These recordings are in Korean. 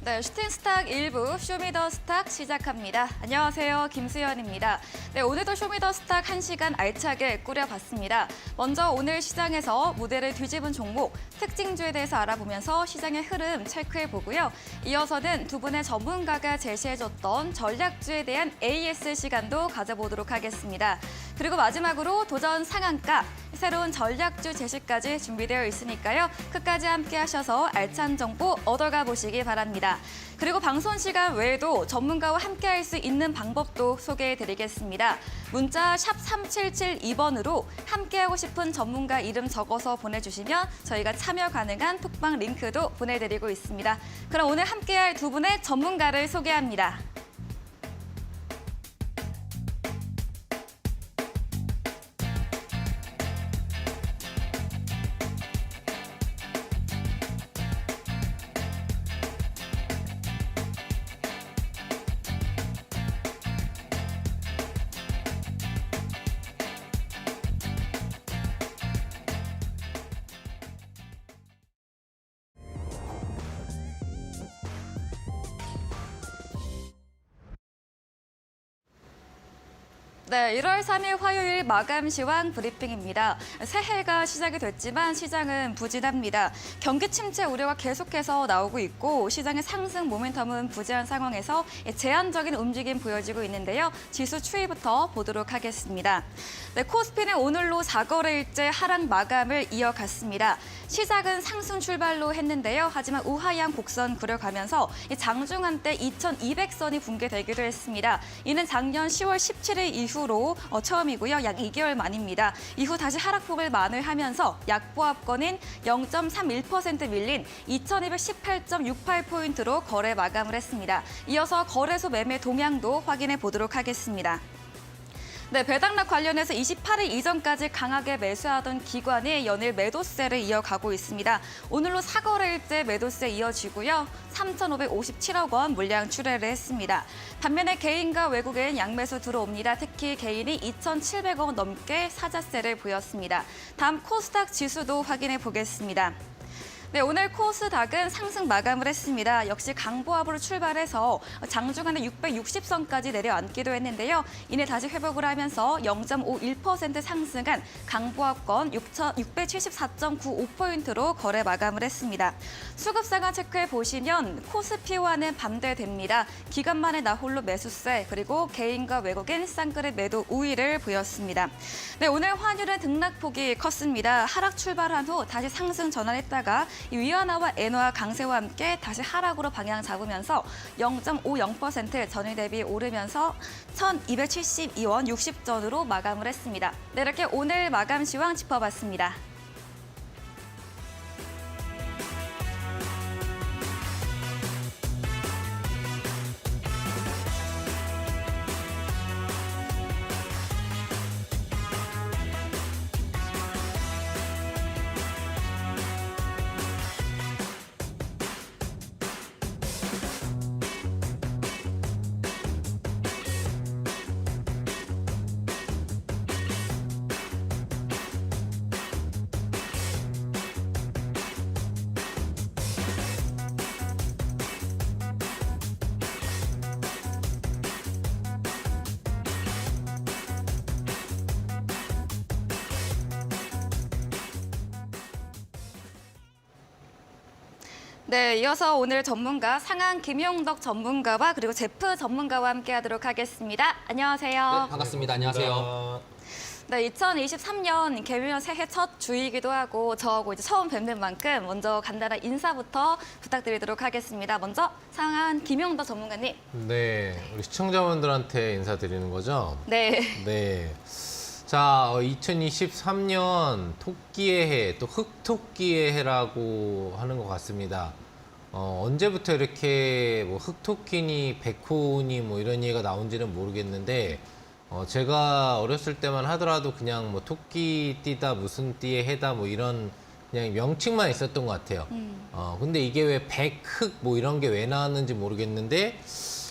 네, 슈팅스탁 1부 쇼미더스탁 시작합니다. 안녕하세요, 김수연입니다. 네, 오늘도 쇼미더스탁 1시간 알차게 꾸려봤습니다. 먼저 오늘 시장에서 무대를 뒤집은 종목, 특징주에 대해서 알아보면서 시장의 흐름 체크해보고요. 이어서는 두 분의 전문가가 제시해줬던 전략주에 대한 AS 시간도 가져보도록 하겠습니다. 그리고 마지막으로 도전 상한가, 새로운 전략주 제시까지 준비되어 있으니까요. 끝까지 함께 하셔서 알찬 정보 얻어가 보시기 바랍니다. 그리고 방송 시간 외에도 전문가와 함께할 수 있는 방법도 소개해드리겠습니다. 문자 샵 3772번으로 함께하고 싶은 전문가 이름 적어서 보내주시면 저희가 참여 가능한 톡방 링크도 보내드리고 있습니다. 그럼 오늘 함께할 두 분의 전문가를 소개합니다. 네, 1월 3일 화요일 마감 시황 브리핑입니다. 새해가 시작이 됐지만 시장은 부진합니다. 경기 침체 우려가 계속해서 나오고 있고 시장의 상승 모멘텀은 부재한 상황에서 제한적인 움직임 보여지고 있는데요. 지수 추이부터 보도록 하겠습니다. 네, 코스피는 오늘로 4거래일째 하락 마감을 이어갔습니다. 시작은 상승 출발로 했는데요. 하지만 우하향 곡선 그려가면서 장중 한때 2200선이 붕괴되기도 했습니다. 이는 작년 10월 17일 이후로 처음이고요. 약 2개월 만입니다. 이후 다시 하락폭을 만회하면서 약보합권인 0.31% 밀린 2218.68포인트로 거래 마감을 했습니다. 이어서 거래소 매매 동향도 확인해 보도록 하겠습니다. 네, 배당락 관련해서 28일 이전까지 강하게 매수하던 기관이 연일 매도세를 이어가고 있습니다. 오늘로 4거래일째 매도세 이어지고요. 3,557억 원 물량 출회를 했습니다. 반면에 개인과 외국인 양매수 들어옵니다. 특히 개인이 2,700억 원 넘게 사자세를 보였습니다. 다음 코스닥 지수도 확인해 보겠습니다. 네, 오늘 코스닥은 상승 마감을 했습니다. 역시 강보합으로 출발해서 장중한에 660선까지 내려앉기도 했는데요. 이내 다시 회복을 하면서 0.51% 상승한 강보합권 674.95포인트로 거래 마감을 했습니다. 수급상황 체크해 보시면 코스피와는 반대됩니다. 기간 만에 나홀로 매수세 그리고 개인과 외국인 쌍끌의 매도 우위를 보였습니다. 네, 오늘 환율은 등락폭이 컸습니다. 하락 출발한 후 다시 상승 전환했다가 위안화와 엔화 강세와 함께 다시 하락으로 방향 잡으면서 0.50% 전일 대비 오르면서 1,272원 60전으로 마감을 했습니다. 네, 이렇게 오늘 마감 시황 짚어봤습니다. 네, 이어서 오늘 전문가 상한 김용덕 전문가와 그리고 제프 전문가와 함께하도록 하겠습니다. 안녕하세요. 네, 반갑습니다. 안녕하세요. 네, 2023년 개묘년 새해 첫 주이기도 하고 저하고 이제 처음 뵙는 만큼 먼저 간단한 인사부터 부탁드리도록 하겠습니다. 먼저 상한 김용덕 전문가님. 네, 우리 시청자분들한테 인사드리는 거죠? 네. 네. 자, 2023년 토끼의 해, 또 흑토끼의 해라고 하는 것 같습니다. 언제부터 이렇게 뭐 흑토끼니 백호니 뭐 이런 얘기가 나온지는 모르겠는데 제가 어렸을 때만 하더라도 그냥 뭐 토끼띠다 무슨 띠의 해다 뭐 이런 그냥 명칭만 있었던 것 같아요. 근데 이게 왜 백흑 뭐 이런 게 왜 나왔는지 모르겠는데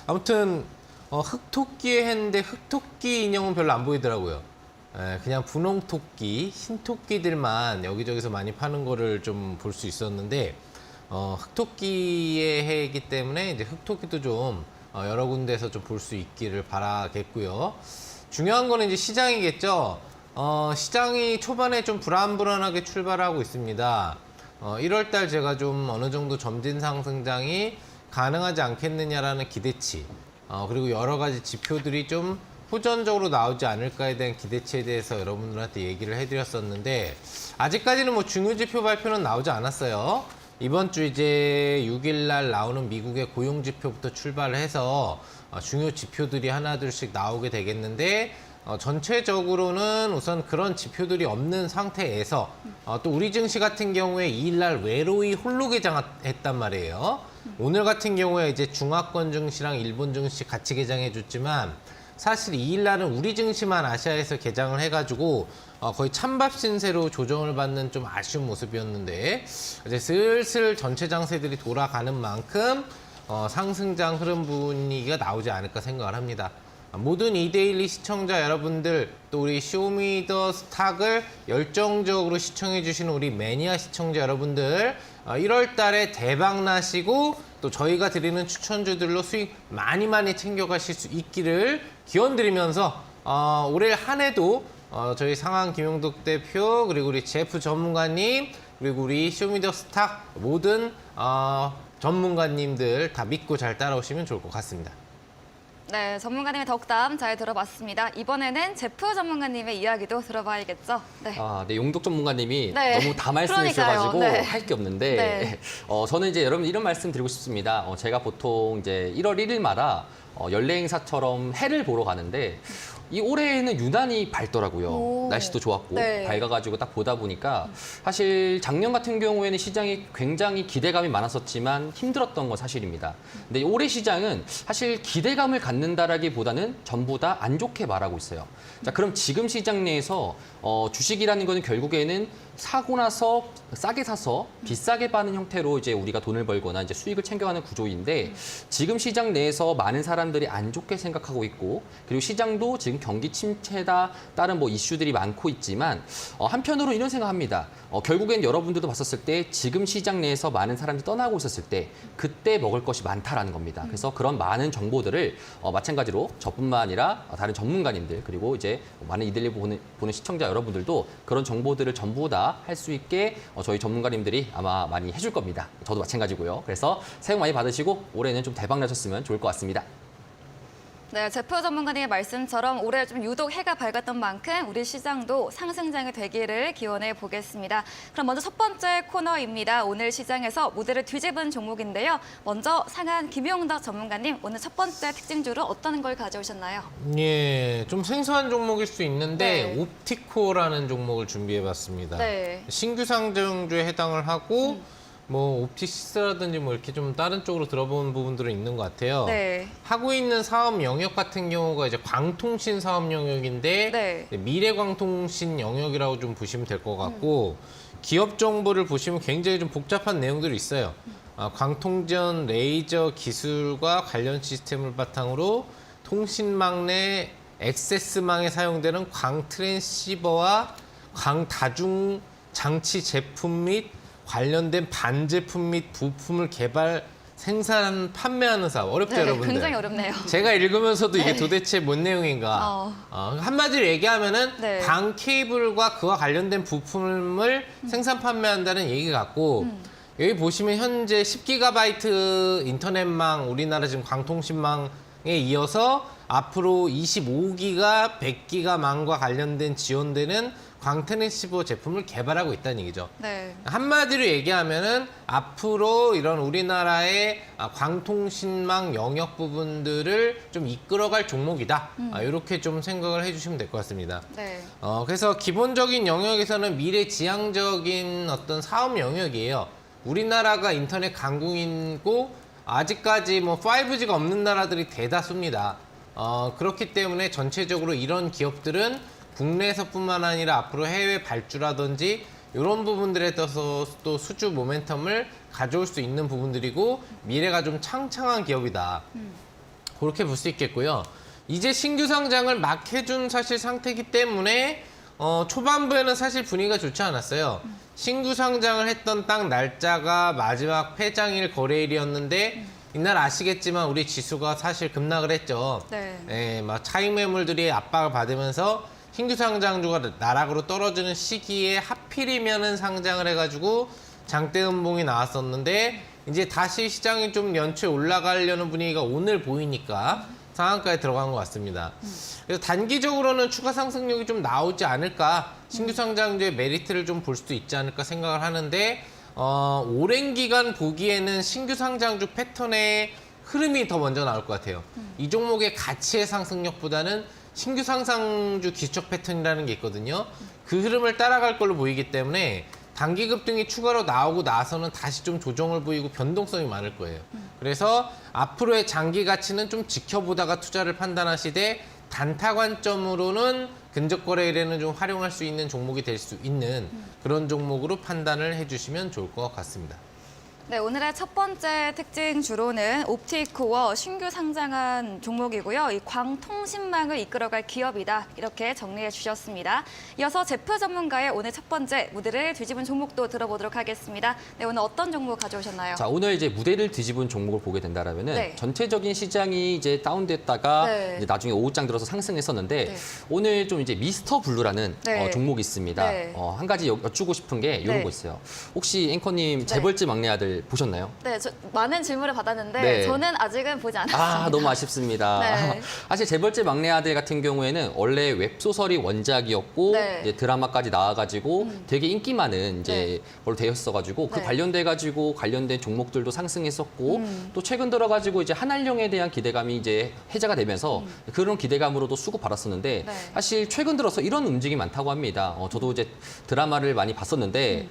아무튼 흑토끼의 해인데 흑토끼 인형은 별로 안 보이더라고요. 그냥 분홍토끼, 흰토끼들만 여기저기서 많이 파는 거를 좀 볼 수 있었는데 흑토끼의 해이기 때문에 이제 흑토끼도 좀 여러 군데에서 좀 볼 수 있기를 바라겠고요. 중요한 거는 이제 시장이겠죠. 시장이 초반에 좀 불안불안하게 출발하고 있습니다. 1월 달 제가 좀 어느 정도 점진 상승장이 가능하지 않겠느냐라는 기대치, 그리고 여러 가지 지표들이 좀 호전적으로 나오지 않을까에 대한 기대치에 대해서 여러분들한테 얘기를 해드렸었는데, 아직까지는 뭐 중요 지표 발표는 나오지 않았어요. 이번 주 이제 6일 날 나오는 미국의 고용 지표부터 출발을 해서 중요 지표들이 하나둘씩 나오게 되겠는데, 전체적으로는 우선 그런 지표들이 없는 상태에서 또 우리 증시 같은 경우에 2일 날 외로이 홀로 개장했단 말이에요. 오늘 같은 경우에 이제 중화권 증시랑 일본 증시 같이 개장해 줬지만, 사실 2일 날은 우리 증시만 아시아에서 개장을 해가지고 거의 찬밥 신세로 조정을 받는 좀 아쉬운 모습이었는데, 이제 슬슬 전체 장세들이 돌아가는 만큼 상승장 흐름 분위기가 나오지 않을까 생각을 합니다. 모든 이데일리 시청자 여러분들, 또 우리 쇼미더스탁을 열정적으로 시청해 주시는 우리 매니아 시청자 여러분들, 1월 달에 대박 나시고 또 저희가 드리는 추천주들로 수익 많이 챙겨가실 수 있기를 기원드리면서 올해 한 해도 저희 상한 김용덕 대표, 그리고 우리 제프 전문가님, 그리고 우리 쇼미더스탁 모든 전문가님들 다 믿고 잘 따라오시면 좋을 것 같습니다. 네, 전문가님의 덕담 잘 들어봤습니다. 이번에는 제프 전문가님의 이야기도 들어봐야겠죠. 네. 네, 용덕 전문가님이 네. 너무 다 말씀해 그러니까요. 주셔가지고 네. 할 게 없는데, 네. 저는 이제 여러분 이런 말씀 드리고 싶습니다. 제가 보통 이제 1월 1일마다 연례 행사처럼 해를 보러 가는데, 이 올해는 유난히 밝더라고요. 오. 날씨도 좋았고 네. 밝아가지고 딱 보다 보니까, 사실 작년 같은 경우에는 시장이 굉장히 기대감이 많았었지만 힘들었던 건 사실입니다. 근데 올해 시장은 사실 기대감을 갖는다라기보다는 전부 다 안 좋게 말하고 있어요. 자, 그럼 지금 시장 내에서 주식이라는 거는 결국에는 사고 나서 싸게 사서 비싸게 파는 형태로 이제 우리가 돈을 벌거나 이제 수익을 챙겨가는 구조인데, 지금 시장 내에서 많은 사람들이 안 좋게 생각하고 있고, 그리고 시장도 지금 경기 침체다 다른 뭐 이슈들이 많고 있지만, 한편으로 이런 생각합니다. 결국엔 여러분들도 봤었을 때 지금 시장 내에서 많은 사람들이 떠나고 있었을 때 그때 먹을 것이 많다라는 겁니다. 그래서 그런 많은 정보들을 마찬가지로 저뿐만 아니라 다른 전문가님들, 그리고 이제 많은 이들리 보는 시청자 여러분들도 그런 정보들을 전부 다 할 수 있게 저희 전문가님들이 아마 많이 해줄 겁니다. 저도 마찬가지고요. 그래서 새해 복 많이 받으시고 올해는 좀 대박 나셨으면 좋을 것 같습니다. 네, 제프 전문가님의 말씀처럼 올해 좀 유독 해가 밝았던 만큼 우리 시장도 상승장이 되기를 기원해 보겠습니다. 그럼 먼저 첫 번째 코너입니다. 오늘 시장에서 무대를 뒤집은 종목인데요. 먼저 상한 김용덕 전문가님, 오늘 첫 번째 특징주로 어떤 걸 가져오셨나요? 예, 좀 생소한 종목일 수 있는데 네. 옵티코라는 종목을 준비해봤습니다. 네. 신규 상장주에 해당을 하고 뭐 옵티시스라든지 뭐 이렇게 좀 다른 쪽으로 들어본 부분들은 있는 것 같아요. 네. 하고 있는 사업 영역 같은 경우가 이제 광통신 사업 영역인데 네. 미래광통신 영역이라고 좀 보시면 될 것 같고, 기업 정보를 보시면 굉장히 좀 복잡한 내용들이 있어요. 광통전 레이저 기술과 관련 시스템을 바탕으로 통신망 내 액세스망에 사용되는 광 트랜시버와 광 다중 장치 제품 및 관련된 반제품 및 부품을 개발, 생산, 판매하는 사업. 어렵죠, 네, 여러분들? 굉장히 어렵네요. 제가 읽으면서도 이게 도대체 뭔 내용인가. 한마디로 얘기하면은 네. 광 케이블과 그와 관련된 부품을 생산, 판매한다는 얘기 같고, 여기 보시면 현재 10GB 인터넷망, 우리나라 지금 광통신망에 이어서 앞으로 25기가, 100기가망과 관련된 지원되는 광트랜시버 제품을 개발하고 있다는 얘기죠. 네. 한마디로 얘기하면은 앞으로 이런 우리나라의 광통신망 영역 부분들을 좀 이끌어갈 종목이다. 이렇게 좀 생각을 해주시면 될 것 같습니다. 네. 그래서 기본적인 영역에서는 미래지향적인 어떤 사업 영역이에요. 우리나라가 인터넷 강국이고 아직까지 뭐 5G가 없는 나라들이 대다수입니다. 그렇기 때문에 전체적으로 이런 기업들은 국내에서뿐만 아니라 앞으로 해외 발주라든지 이런 부분들에 떠서 또 수주 모멘텀을 가져올 수 있는 부분들이고, 미래가 좀 창창한 기업이다. 그렇게 볼 수 있겠고요. 이제 신규 상장을 막 해준 사실 상태이기 때문에 초반부에는 사실 분위기가 좋지 않았어요. 신규 상장을 했던 딱 날짜가 마지막 폐장일 거래일이었는데 이날 아시겠지만 우리 지수가 사실 급락을 했죠. 네. 예, 막 차익 매물들이 압박을 받으면서 신규 상장주가 나락으로 떨어지는 시기에 하필이면은 상장을 해가지고 장대 음봉이 나왔었는데 이제 다시 시장이 좀 연초에 올라가려는 분위기가 오늘 보이니까 상한가에 들어간 것 같습니다. 그래서 단기적으로는 추가 상승력이 좀 나오지 않을까, 신규 상장주의 메리트를 좀 볼 수도 있지 않을까 생각을 하는데 오랜 기간 보기에는 신규 상장주 패턴의 흐름이 더 먼저 나올 것 같아요. 이 종목의 가치의 상승력보다는 신규 상장주 기술적 패턴이라는 게 있거든요. 그 흐름을 따라갈 걸로 보이기 때문에 단기 급등이 추가로 나오고 나서는 다시 좀 조정을 보이고 변동성이 많을 거예요. 그래서 앞으로의 장기 가치는 좀 지켜보다가 투자를 판단하시되 단타 관점으로는 근접 거래일에는 좀 활용할 수 있는 종목이 될 수 있는 그런 종목으로 판단을 해주시면 좋을 것 같습니다. 네, 오늘의 첫 번째 특징 주로는 옵티코어 신규 상장한 종목이고요. 이 광통신망을 이끌어갈 기업이다. 이렇게 정리해 주셨습니다. 이어서 제프 전문가의 오늘 첫 번째 무대를 뒤집은 종목도 들어보도록 하겠습니다. 네, 오늘 어떤 종목 가져오셨나요? 자, 오늘 이제 무대를 뒤집은 종목을 보게 된다라면은 네. 전체적인 시장이 이제 다운됐다가 네. 이제 나중에 오후장 들어서 상승했었는데 네. 오늘 좀 이제 미스터 블루라는 네. 종목이 있습니다. 네. 한 가지 여쭈고 싶은 게 이런 네. 거 있어요. 혹시 앵커님 재벌집 막내 아들 보셨나요? 네, 저 많은 질문을 받았는데 네. 저는 아직은 보지 않았습니다. 아, 너무 아쉽습니다. 네. 사실 재벌집 막내 아들 같은 경우에는 원래 웹소설이 원작이었고 네. 이제 드라마까지 나와가지고 되게 인기 많은 이제 걸로 되었어가지고 그 네. 관련돼가지고 관련된 종목들도 상승했었고 또 최근 들어가지고 이제 한알령에 대한 기대감이 이제 해제가 되면서 그런 기대감으로도 수급 받았었는데 네. 사실 최근 들어서 이런 움직임이 많다고 합니다. 저도 이제 드라마를 많이 봤었는데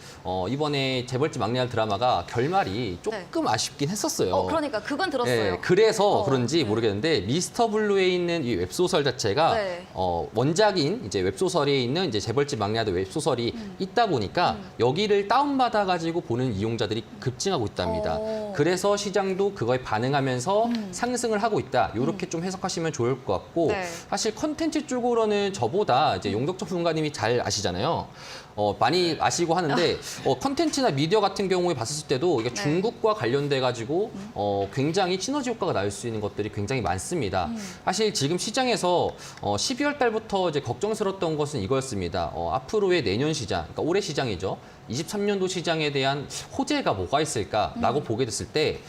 이번에 재벌집 막내 아들 드라마가 결말이 조금 아쉽긴 했었어요. 그러니까 그건 들었어요. 네, 그래서 어, 그런지 네. 모르겠는데 미스터 블루에 있는 이 웹소설 자체가 네. 원작인 이제 웹소설에 있는 이제 재벌집 막내 아들 웹소설이 있다 보니까 여기를 다운받아 가지고 보는 이용자들이 급증하고 있답니다. 오. 그래서 시장도 그거에 반응하면서 상승을 하고 있다. 이렇게 좀 해석하시면 좋을 것 같고 네. 사실 컨텐츠 쪽으로는 저보다 이제 용덕철 전문가님이 잘 아시잖아요. 많이 아시고 하는데 컨텐츠나 미디어 같은 경우에 봤을 때도 이게 네. 중국과 관련돼 가지고 굉장히 시너지 효과가 날 수 있는 것들이 굉장히 많습니다. 사실 지금 시장에서 12월 달부터 이제 걱정스러웠던 것은 이거였습니다. 앞으로의 내년 시장, 그러니까 올해 시장이죠. 23년도 시장에 대한 호재가 뭐가 있을까라고 보게 됐을 때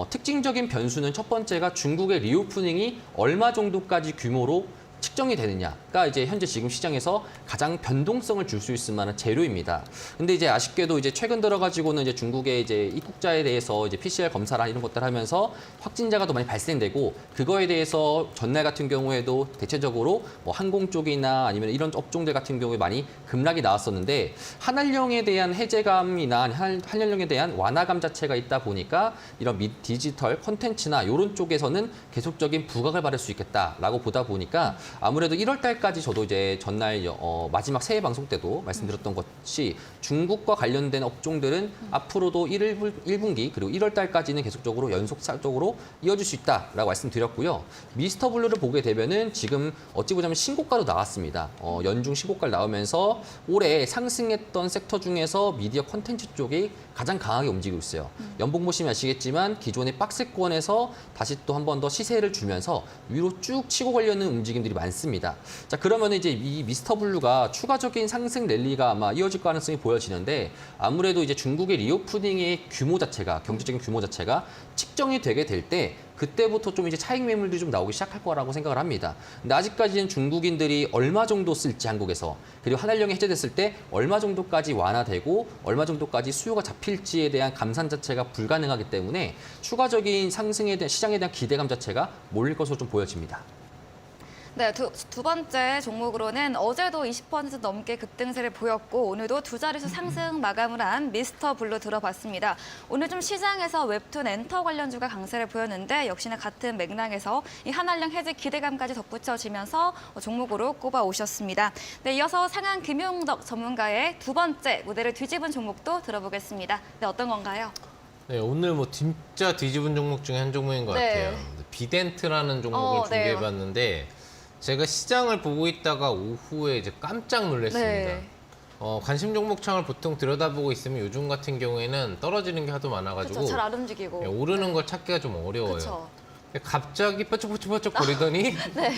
특징적인 변수는 첫 번째가 중국의 리오프닝이 얼마 정도까지 규모로 측정이 되느냐가 이제 현재 지금 시장에서 가장 변동성을 줄 수 있을 만한 재료입니다. 근데 이제 아쉽게도 이제 최근 들어가지고는 이제 중국의 이제 입국자에 대해서 이제 PCR 검사나 이런 것들 하면서 확진자가 더 많이 발생되고 그거에 대해서 전날 같은 경우에도 대체적으로 뭐 항공 쪽이나 아니면 이런 업종들 같은 경우에 많이 급락이 나왔었는데 한알령에 대한 해제감이나 한알령에 대한 완화감 자체가 있다 보니까 이런 디지털 콘텐츠나 이런 쪽에서는 계속적인 부각을 받을 수 있겠다라고 보다 보니까 아무래도 1월 달까지 저도 이제 전날 마지막 새해 방송 때도 말씀드렸던 것이 중국과 관련된 업종들은 앞으로도 1분기 그리고 1월 달까지는 계속적으로 연속적으로 이어질 수 있다라고 말씀드렸고요. 미스터 블루를 보게 되면은 지금 어찌 보자면 신고가도 나왔습니다. 연중 신고가를 나오면서 올해 상승했던 섹터 중에서 미디어 콘텐츠 쪽이 가장 강하게 움직이고 있어요. 연봉 보시면 아시겠지만 기존의 박스권에서 다시 또 한 번 더 시세를 주면서 위로 쭉 치고 가려는 움직임들이 많습니다. 자, 그러면 이제 이 미스터 블루가 추가적인 상승 랠리가 아마 이어질 가능성이 보여지는데 아무래도 이제 중국의 리오프닝의 규모 자체가 경제적인 규모 자체가 측정이 되게 될 때 그때부터 좀 이제 차익 매물들이 좀 나오기 시작할 거라고 생각을 합니다. 근데 아직까지는 중국인들이 얼마 정도 쓸지 한국에서 그리고 한알령이 해제됐을 때 얼마 정도까지 완화되고 얼마 정도까지 수요가 잡힐지에 대한 감산 자체가 불가능하기 때문에 추가적인 상승에 대한 시장에 대한 기대감 자체가 몰릴 것으로 좀 보여집니다. 네, 두 번째 종목으로는 어제도 20% 넘게 급등세를 보였고 오늘도 두 자릿수 상승 마감을 한 미스터 블루 들어봤습니다. 오늘 좀 시장에서 웹툰 엔터 관련주가 강세를 보였는데 역시나 같은 맥락에서 이 한알령 해지 기대감까지 덧붙여지면서 종목으로 꼽아 오셨습니다. 네, 이어서 상한 김용덕 전문가의 두 번째 무대를 뒤집은 종목도 들어보겠습니다. 네, 어떤 건가요? 네, 오늘 뭐 진짜 뒤집은 종목 중에 한 종목인 것 네. 같아요. 비덴트라는 종목을 네. 준비해봤는데 제가 시장을 보고 있다가 오후에 이제 깜짝 놀랐습니다. 네. 관심 종목 창을 보통 들여다보고 있으면 요즘 같은 경우에는 떨어지는 게 하도 많아가지고 그렇죠. 잘 안 움직이고. 오르는 걸 찾기가 좀 어려워요. 그렇죠. 갑자기 뻐쩍뻐쩍 거리더니 네.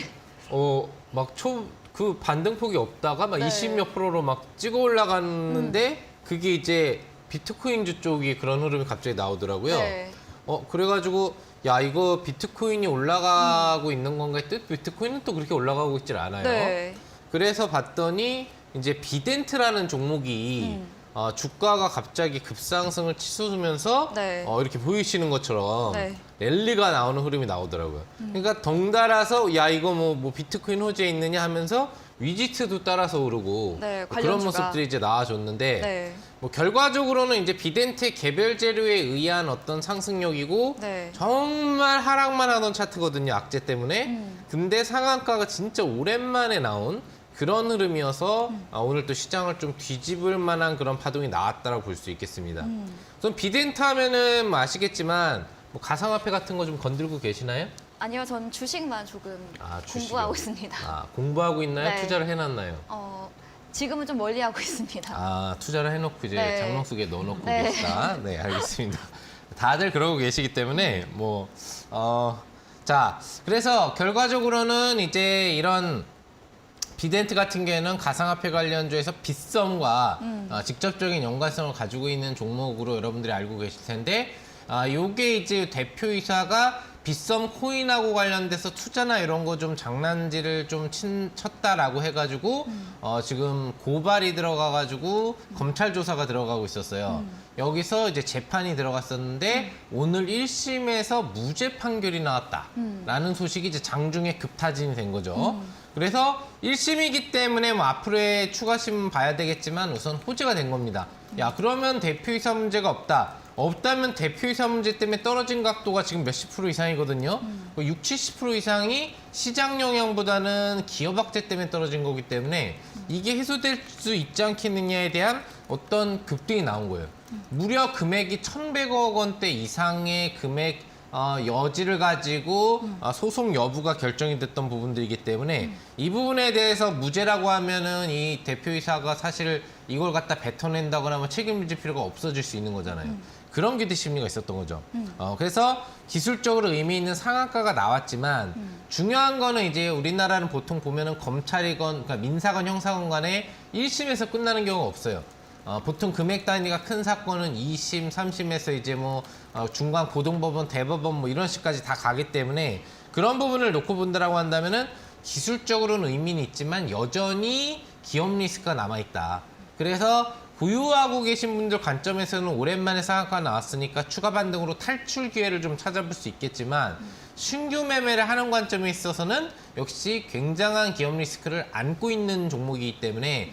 그 반등폭이 없다가 막 네. 20몇 프로로 막 찍어 올라갔는데 그게 이제 비트코인주 쪽이 그런 흐름이 갑자기 나오더라고요. 네. 그래가지고 야 이거 비트코인이 올라가고 있는 건가 했더니 비트코인은 또 그렇게 올라가고 있질 않아요. 네. 그래서 봤더니 이제 비덴트라는 종목이 주가가 갑자기 급상승을 치솟으면서 네. 이렇게 보이시는 것처럼 네. 랠리가 나오는 흐름이 나오더라고요. 그러니까 덩달아서 야 이거 뭐 비트코인 호재에 있느냐 하면서 위지트도 따라서 오르고 네, 그런 관련주가. 모습들이 이제 나와줬는데 네. 뭐 결과적으로는 이제 비덴트의 개별 재료에 의한 어떤 상승력이고 네. 정말 하락만 하던 차트거든요. 악재 때문에. 근데 상한가가 진짜 오랜만에 나온 그런 흐름이어서 오늘 또 시장을 좀 뒤집을 만한 그런 파동이 나왔다고 볼 수 있겠습니다. 우선 비덴트 하면은 뭐 아시겠지만 뭐 가상화폐 같은 거 좀 건들고 계시나요? 아니요, 전 주식만 조금 주식이요? 공부하고 있습니다. 공부하고 있나요? 네. 투자를 해놨나요? 지금은 좀 멀리 하고 있습니다. 투자를 해놓고 이제 네. 장롱 속에 넣어놓고 네. 계시다. 네, 알겠습니다. 다들 그러고 계시기 때문에 자, 그래서 결과적으로는 이제 이런 비덴트 같은 경우에는 가상화폐 관련주에서 빗썸과 직접적인 연관성을 가지고 있는 종목으로 여러분들이 알고 계실 텐데, 요게 이제 대표이사가 빗썸 코인하고 관련돼서 투자나 이런 거 좀 장난질을 좀 쳤다라고 해가지고 지금 고발이 들어가가지고 검찰 조사가 들어가고 있었어요. 여기서 이제 재판이 들어갔었는데 오늘 1심에서 무죄 판결이 나왔다라는 소식이 이제 장중에 급타진이 된 거죠. 그래서 1심이기 때문에 뭐 앞으로의 추가심 봐야 되겠지만 우선 호재가 된 겁니다. 야, 그러면 대표이사 문제가 없다면 대표이사 문제 때문에 떨어진 각도가 지금 몇십 프로 이상이거든요. 60, 70% 이상이 시장 영향보다는 기업 악재 때문에 떨어진 거기 때문에 이게 해소될 수 있지 않겠느냐에 대한 어떤 급등이 나온 거예요. 무려 금액이 1,100억 원대 이상의 금액 여지를 가지고 소송 여부가 결정이 됐던 부분들이기 때문에 이 부분에 대해서 무죄라고 하면은 이 대표이사가 사실 이걸 갖다 뱉어낸다거나 하면 책임질 필요가 없어질 수 있는 거잖아요. 그런 기대 심리가 있었던 거죠. 그래서 기술적으로 의미 있는 상한가가 나왔지만 중요한 거는 이제 우리나라는 보통 보면은 검찰이건 그러니까 민사건 형사건 간에 1심에서 끝나는 경우가 없어요. 보통 금액 단위가 큰 사건은 2심, 3심에서 이제 뭐 중간 고등법원, 대법원 뭐 이런 식까지 다 가기 때문에 그런 부분을 놓고 본다라고 한다면은 기술적으로는 의미는 있지만 여전히 기업 리스크가 남아있다. 그래서 보유하고 계신 분들 관점에서는 오랜만에 상한가가 나왔으니까 추가 반등으로 탈출 기회를 좀 찾아볼 수 있겠지만 신규 매매를 하는 관점에 있어서는 역시 굉장한 기업 리스크를 안고 있는 종목이기 때문에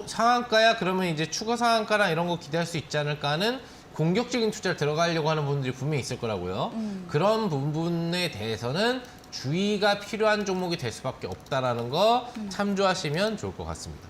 상한가야 그러면 이제 추가 상한가나 이런 거 기대할 수 있지 않을까 하는 공격적인 투자를 들어가려고 하는 분들이 분명히 있을 거라고요. 그런 부분에 대해서는 주의가 필요한 종목이 될 수밖에 없다라는 거 참조하시면 좋을 것 같습니다.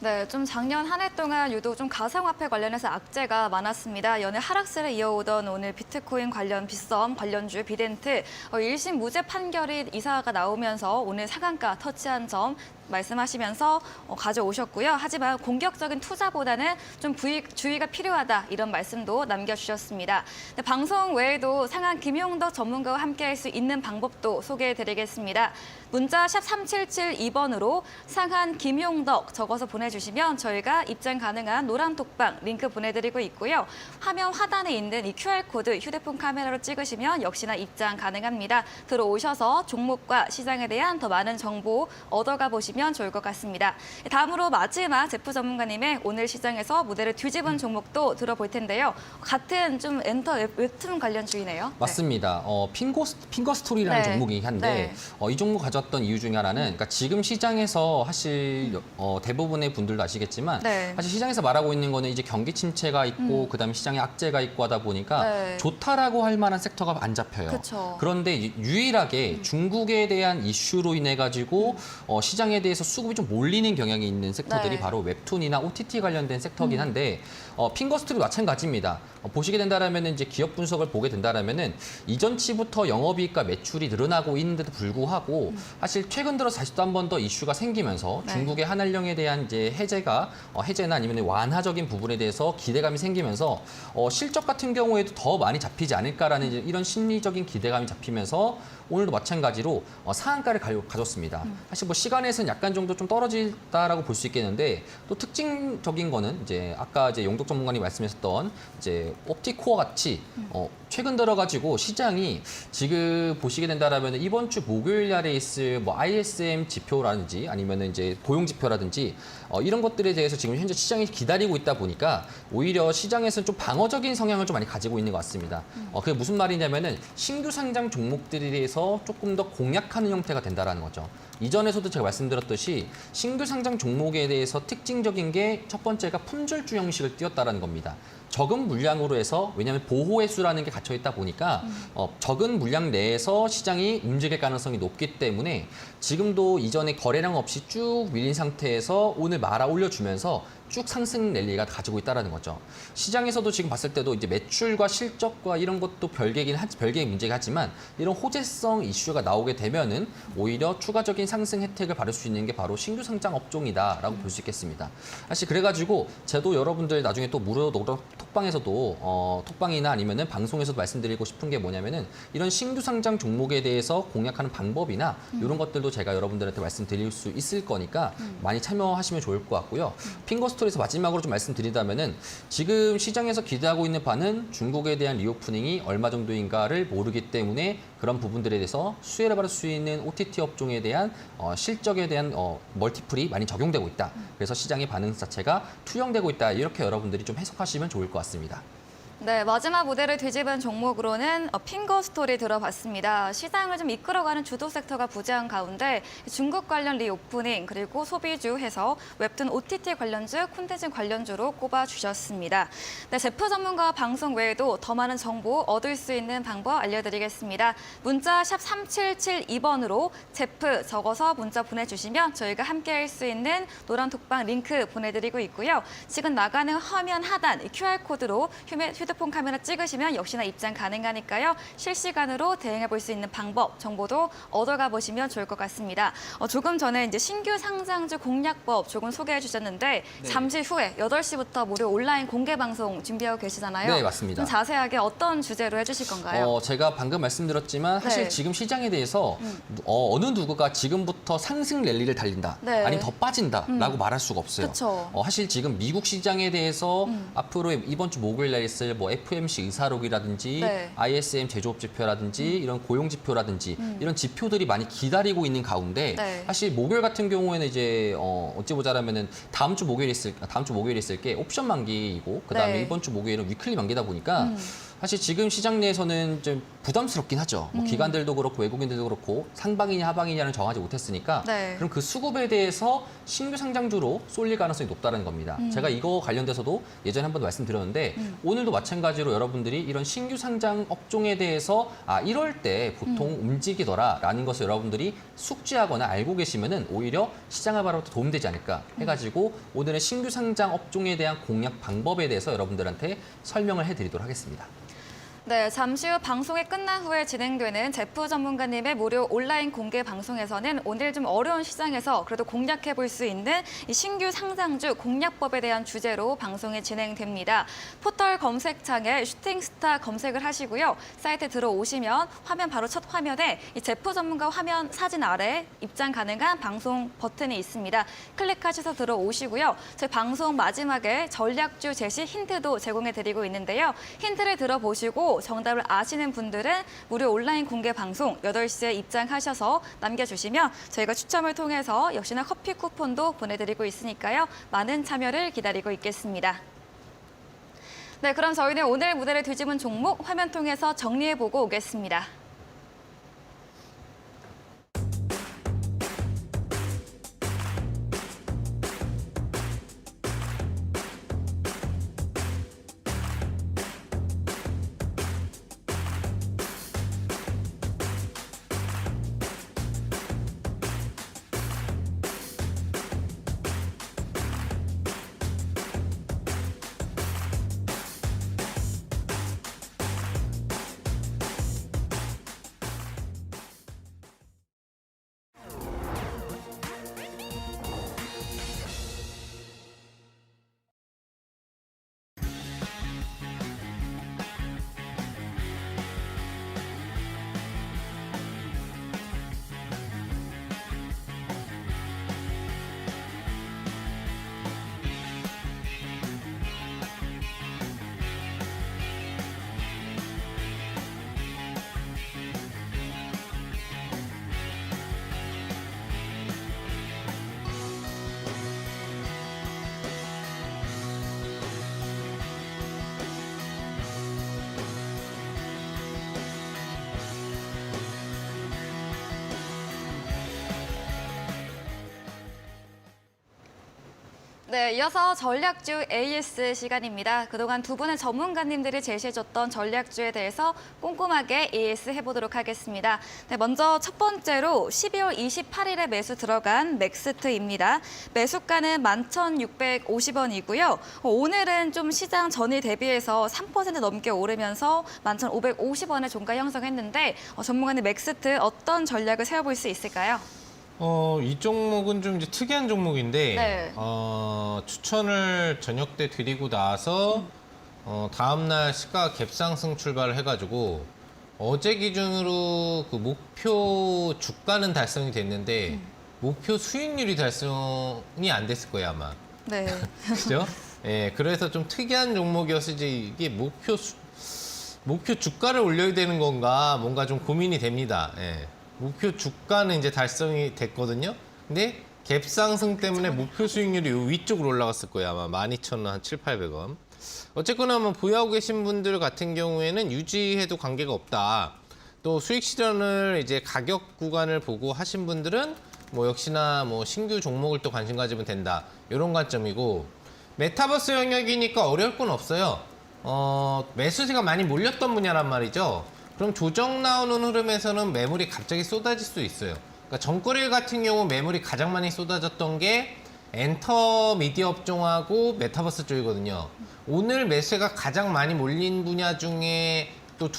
네, 좀 작년 한 해 동안 유독 좀 가상화폐 관련해서 악재가 많았습니다. 연일 하락세를 이어오던 오늘 비트코인 관련 빗썸 관련주 비덴트 1심 무죄 판결이 이사가 나오면서 오늘 상한가 터치한 점 말씀하시면서 가져오셨고요. 하지만 공격적인 투자보다는 좀 주의가 필요하다 이런 말씀도 남겨주셨습니다. 네, 방송 외에도 상한 김용덕 전문가와 함께할 수 있는 방법도 소개해드리겠습니다. 문자 샵 3772번으로 상한 김용덕 적어서 보내주시면 저희가 입장 가능한 노란 톡방 링크 보내드리고 있고요. 화면 하단에 있는 이 QR코드 휴대폰 카메라로 찍으시면 역시나 입장 가능합니다. 들어오셔서 종목과 시장에 대한 더 많은 정보 얻어가 보시면 좋을 것 같습니다. 다음으로 마지막 제프 전문가님의 오늘 시장에서 무대를 뒤집은 종목도 들어볼 텐데요. 같은 좀 엔터 웹툰 관련 주이네요. 맞습니다. 핑거스토리라는 네. 종목이긴 한데 이 종목 가져왔던 이유 중에 하나는 그러니까 지금 시장에서 사실 대부분의 분들도 아시겠지만 네. 사실 시장에서 말하고 있는 거는 이제 경기 침체가 있고 그다음에 시장에 악재가 있고 하다 보니까 네. 좋다라고 할 만한 섹터가 안 잡혀요. 그쵸. 그런데 유일하게 중국에 대한 이슈로 인해 가지고 시장에 대해서 수급이 좀 몰리는 경향이 있는 섹터들이 네. 바로 웹툰이나 OTT 관련된 섹터긴 한데 핑거스트도 마찬가지입니다. 보시게 된다라면 이제 기업 분석을 보게 된다라면은 이전치부터 영업이익과 매출이 늘어나고 있는데도 불구하고 사실 최근 들어 다시 또 한 번 더 이슈가 생기면서 네. 중국의 한한령에 대한 이제 해제나 아니면 완화적인 부분에 대해서 기대감이 생기면서 실적 같은 경우에도 더 많이 잡히지 않을까라는 이제 이런 심리적인 기대감이 잡히면서 오늘도 마찬가지로 상한가를 가졌습니다. 사실 뭐 시간에서는 약간 정도 좀 떨어지다라고 볼 수 있겠는데 또 특징적인 거는 이제 아까 이제 용덕 전문가님 말씀하셨던 이제 옵티코어 같이 최근 들어가지고 시장이 지금 보시게 된다라면 이번 주 목요일 날에 있을 뭐 ISM 지표라든지 아니면은 이제 고용 지표라든지 이런 것들에 대해서 지금 현재 시장이 기다리고 있다 보니까 오히려 시장에서는 좀 방어적인 성향을 좀 많이 가지고 있는 것 같습니다. 그게 무슨 말이냐면은 신규 상장 종목들에 대해서 조금 더 공략하는 형태가 된다라는 거죠. 이전에서도 제가 말씀드렸듯이 신규 상장 종목에 대해서 특징적인 게 첫 번째가 품절주 형식을 띄었다라는 겁니다. 적은 물량으로 해서 왜냐하면 보호의 수라는 게 갇혀 있다 보니까 적은 물량 내에서 시장이 움직일 가능성이 높기 때문에 지금도 이전에 거래량 없이 쭉 밀린 상태에서 오늘 말아 올려주면서 쭉 상승 랠리가 가지고 있다는 거죠. 시장에서도 지금 봤을 때도 이제 매출과 실적과 이런 것도 별개의 문제긴 하지만 이런 호재성 이슈가 나오게 되면은 오히려 추가적인 상승 혜택을 받을 수 있는 게 바로 신규 상장 업종이다라고 볼 수 있겠습니다. 사실 그래가지고 저도 여러분들 나중에 또 무료 톡방에서도 톡방이나 아니면은 방송에서도 말씀드리고 싶은 게 뭐냐면은 이런 신규 상장 종목에 대해서 공략하는 방법이나 이런 것들도 제가 여러분들한테 말씀드릴 수 있을 거니까 많이 참여하시면 좋을 것 같고요. 핑거스토리에서 마지막으로 좀 말씀드린다면은 지금 시장에서 기대하고 있는 바는 중국에 대한 리오프닝이 얼마 정도인가를 모르기 때문에 그런 부분들에 대해서 수혜를 받을 수 있는 OTT 업종에 대한 실적에 대한 멀티플이 많이 적용되고 있다. 그래서 시장의 반응 자체가 투영되고 있다. 이렇게 여러분들이 좀 해석하시면 좋을 것 같습니다. 네, 마지막 무대를 뒤집은 종목으로는 핑거 스토리 들어봤습니다. 시장을 좀 이끌어가는 주도 섹터가 부재한 가운데 중국 관련 리오프닝 그리고 소비주 해서 웹툰 OTT 관련주, 콘텐츠 관련주로 꼽아주셨습니다. 네, 제프 전문가 방송 외에도 더 많은 정보 얻을 수 있는 방법 알려드리겠습니다. 문자 샵 3772번으로 제프 적어서 문자 보내주시면 저희가 함께할 수 있는 노란 톡방 링크 보내드리고 있고요. 지금 나가는 화면 하단 QR코드로 휴대폰 카메라 찍으시면 역시나 입장 가능하니까요. 실시간으로 대응해 볼 수 있는 방법, 정보도 얻어가 보시면 좋을 것 같습니다. 조금 전에 이제 신규 상장주 공략법 조금 소개해 주셨는데 잠시 후에 8시부터 무료 온라인 공개 방송 준비하고 계시잖아요. 네, 맞습니다. 좀 자세하게 어떤 주제로 해주실 건가요? 제가 방금 말씀드렸지만 사실 네. 지금 시장에 대해서 어느 누구가 지금부터 상승 랠리를 달린다, 네. 아니면 더 빠진다라고 말할 수가 없어요. 그쵸. 사실 지금 미국 시장에 대해서 앞으로 이번 주 목요일 날 있을 뭐 FMC 의사록이라든지 네. ISM 제조업 지표라든지 이런 고용 지표라든지 이런 지표들이 많이 기다리고 있는 가운데 네. 사실 목요일 같은 경우에는 이제 어찌 보자라면은 다음 주 목요일에 있을 게 옵션 만기이고 그다음에 네. 이번 주 목요일은 위클리 만기다 보니까 사실 지금 시장 내에서는 좀 부담스럽긴 하죠. 뭐 기관들도 그렇고 외국인들도 그렇고 상방이냐 하방이냐는 정하지 못했으니까 네. 그럼 그 수급에 대해서 신규 상장주로 쏠릴 가능성이 높다는 겁니다. 제가 이거 관련돼서도 예전에 한 번 말씀드렸는데 오늘도 마찬가지로 여러분들이 이런 신규 상장 업종에 대해서 이럴 때 보통 움직이더라라는 것을 여러분들이 숙지하거나 알고 계시면은 오히려 시장을 바로 도움되지 않을까 해가지고 오늘은 신규 상장 업종에 대한 공략 방법에 대해서 여러분들한테 설명을 해드리도록 하겠습니다. 네, 잠시 후 방송이 끝난 후에 진행되는 제프 전문가님의 무료 온라인 공개 방송에서는 오늘 좀 어려운 시장에서 그래도 공략해 볼 수 있는 이 신규 상장주 공략법에 대한 주제로 방송이 진행됩니다. 포털 검색창에 슈팅스타 검색을 하시고요. 사이트 들어오시면 화면 바로 첫 화면에 이 제프 전문가 화면 사진 아래 입장 가능한 방송 버튼이 있습니다. 클릭하셔서 들어오시고요. 저희 방송 마지막에 전략주 제시 힌트도 제공해 드리고 있는데요. 힌트를 들어보시고 정답을 아시는 분들은 무료 온라인 공개 방송 8시에 입장하셔서 남겨주시면 저희가 추첨을 통해서 역시나 커피 쿠폰도 보내드리고 있으니까요. 많은 참여를 기다리고 있겠습니다. 네, 그럼 저희는 오늘 무대를 뒤집은 종목 화면 통해서 정리해보고 오겠습니다. 네, 이어서 전략주 AS 시간입니다. 그동안 두 분의 전문가님들이 제시해줬던 전략주에 대해서 꼼꼼하게 AS 해보도록 하겠습니다. 네, 먼저 첫 번째로 12월 28일에 매수 들어간 맥스트입니다. 매수가는 11,650원이고요. 오늘은 좀 시장 전일 대비해서 3% 넘게 오르면서 11,550원의 종가 형성했는데 전문가님 맥스트 어떤 전략을 세워볼 수 있을까요? 이 종목은 좀 이제 특이한 종목인데, 네. 추천을 저녁 때 드리고 나서, 다음날 시가 갭상승 출발을 해가지고, 어제 기준으로 그 목표 주가는 달성이 됐는데, 목표 수익률이 달성이 안 됐을 거예요, 아마. 네. 그죠? 예, 그래서 좀 특이한 종목이었을지, 이게 목표 주가를 올려야 되는 건가, 뭔가 좀 고민이 됩니다. 예. 목표 주가는 이제 달성이 됐거든요. 근데 갭 상승 때문에 목표 수익률이 요 위쪽으로 올라갔을 거예요. 아마 12,000원, 한 7,800원. 어쨌거나 뭐 보유하고 계신 분들 같은 경우에는 유지해도 관계가 없다. 또 수익 실현을 이제 가격 구간을 보고 하신 분들은 뭐 역시나 뭐 신규 종목을 또 관심 가지면 된다. 이런 관점이고, 메타버스 영역이니까 어려울 건 없어요. 매수세가 많이 몰렸던 분야란 말이죠. 그럼 조정 나오는 흐름에서는 매물이 갑자기 쏟아질 수 있어요. 그러니까 전거래 같은 경우 매물이 가장 많이 쏟아졌던 게 엔터 미디어 업종하고 메타버스 쪽이거든요. 오늘 매수세가 가장 많이 몰린 분야 중에 또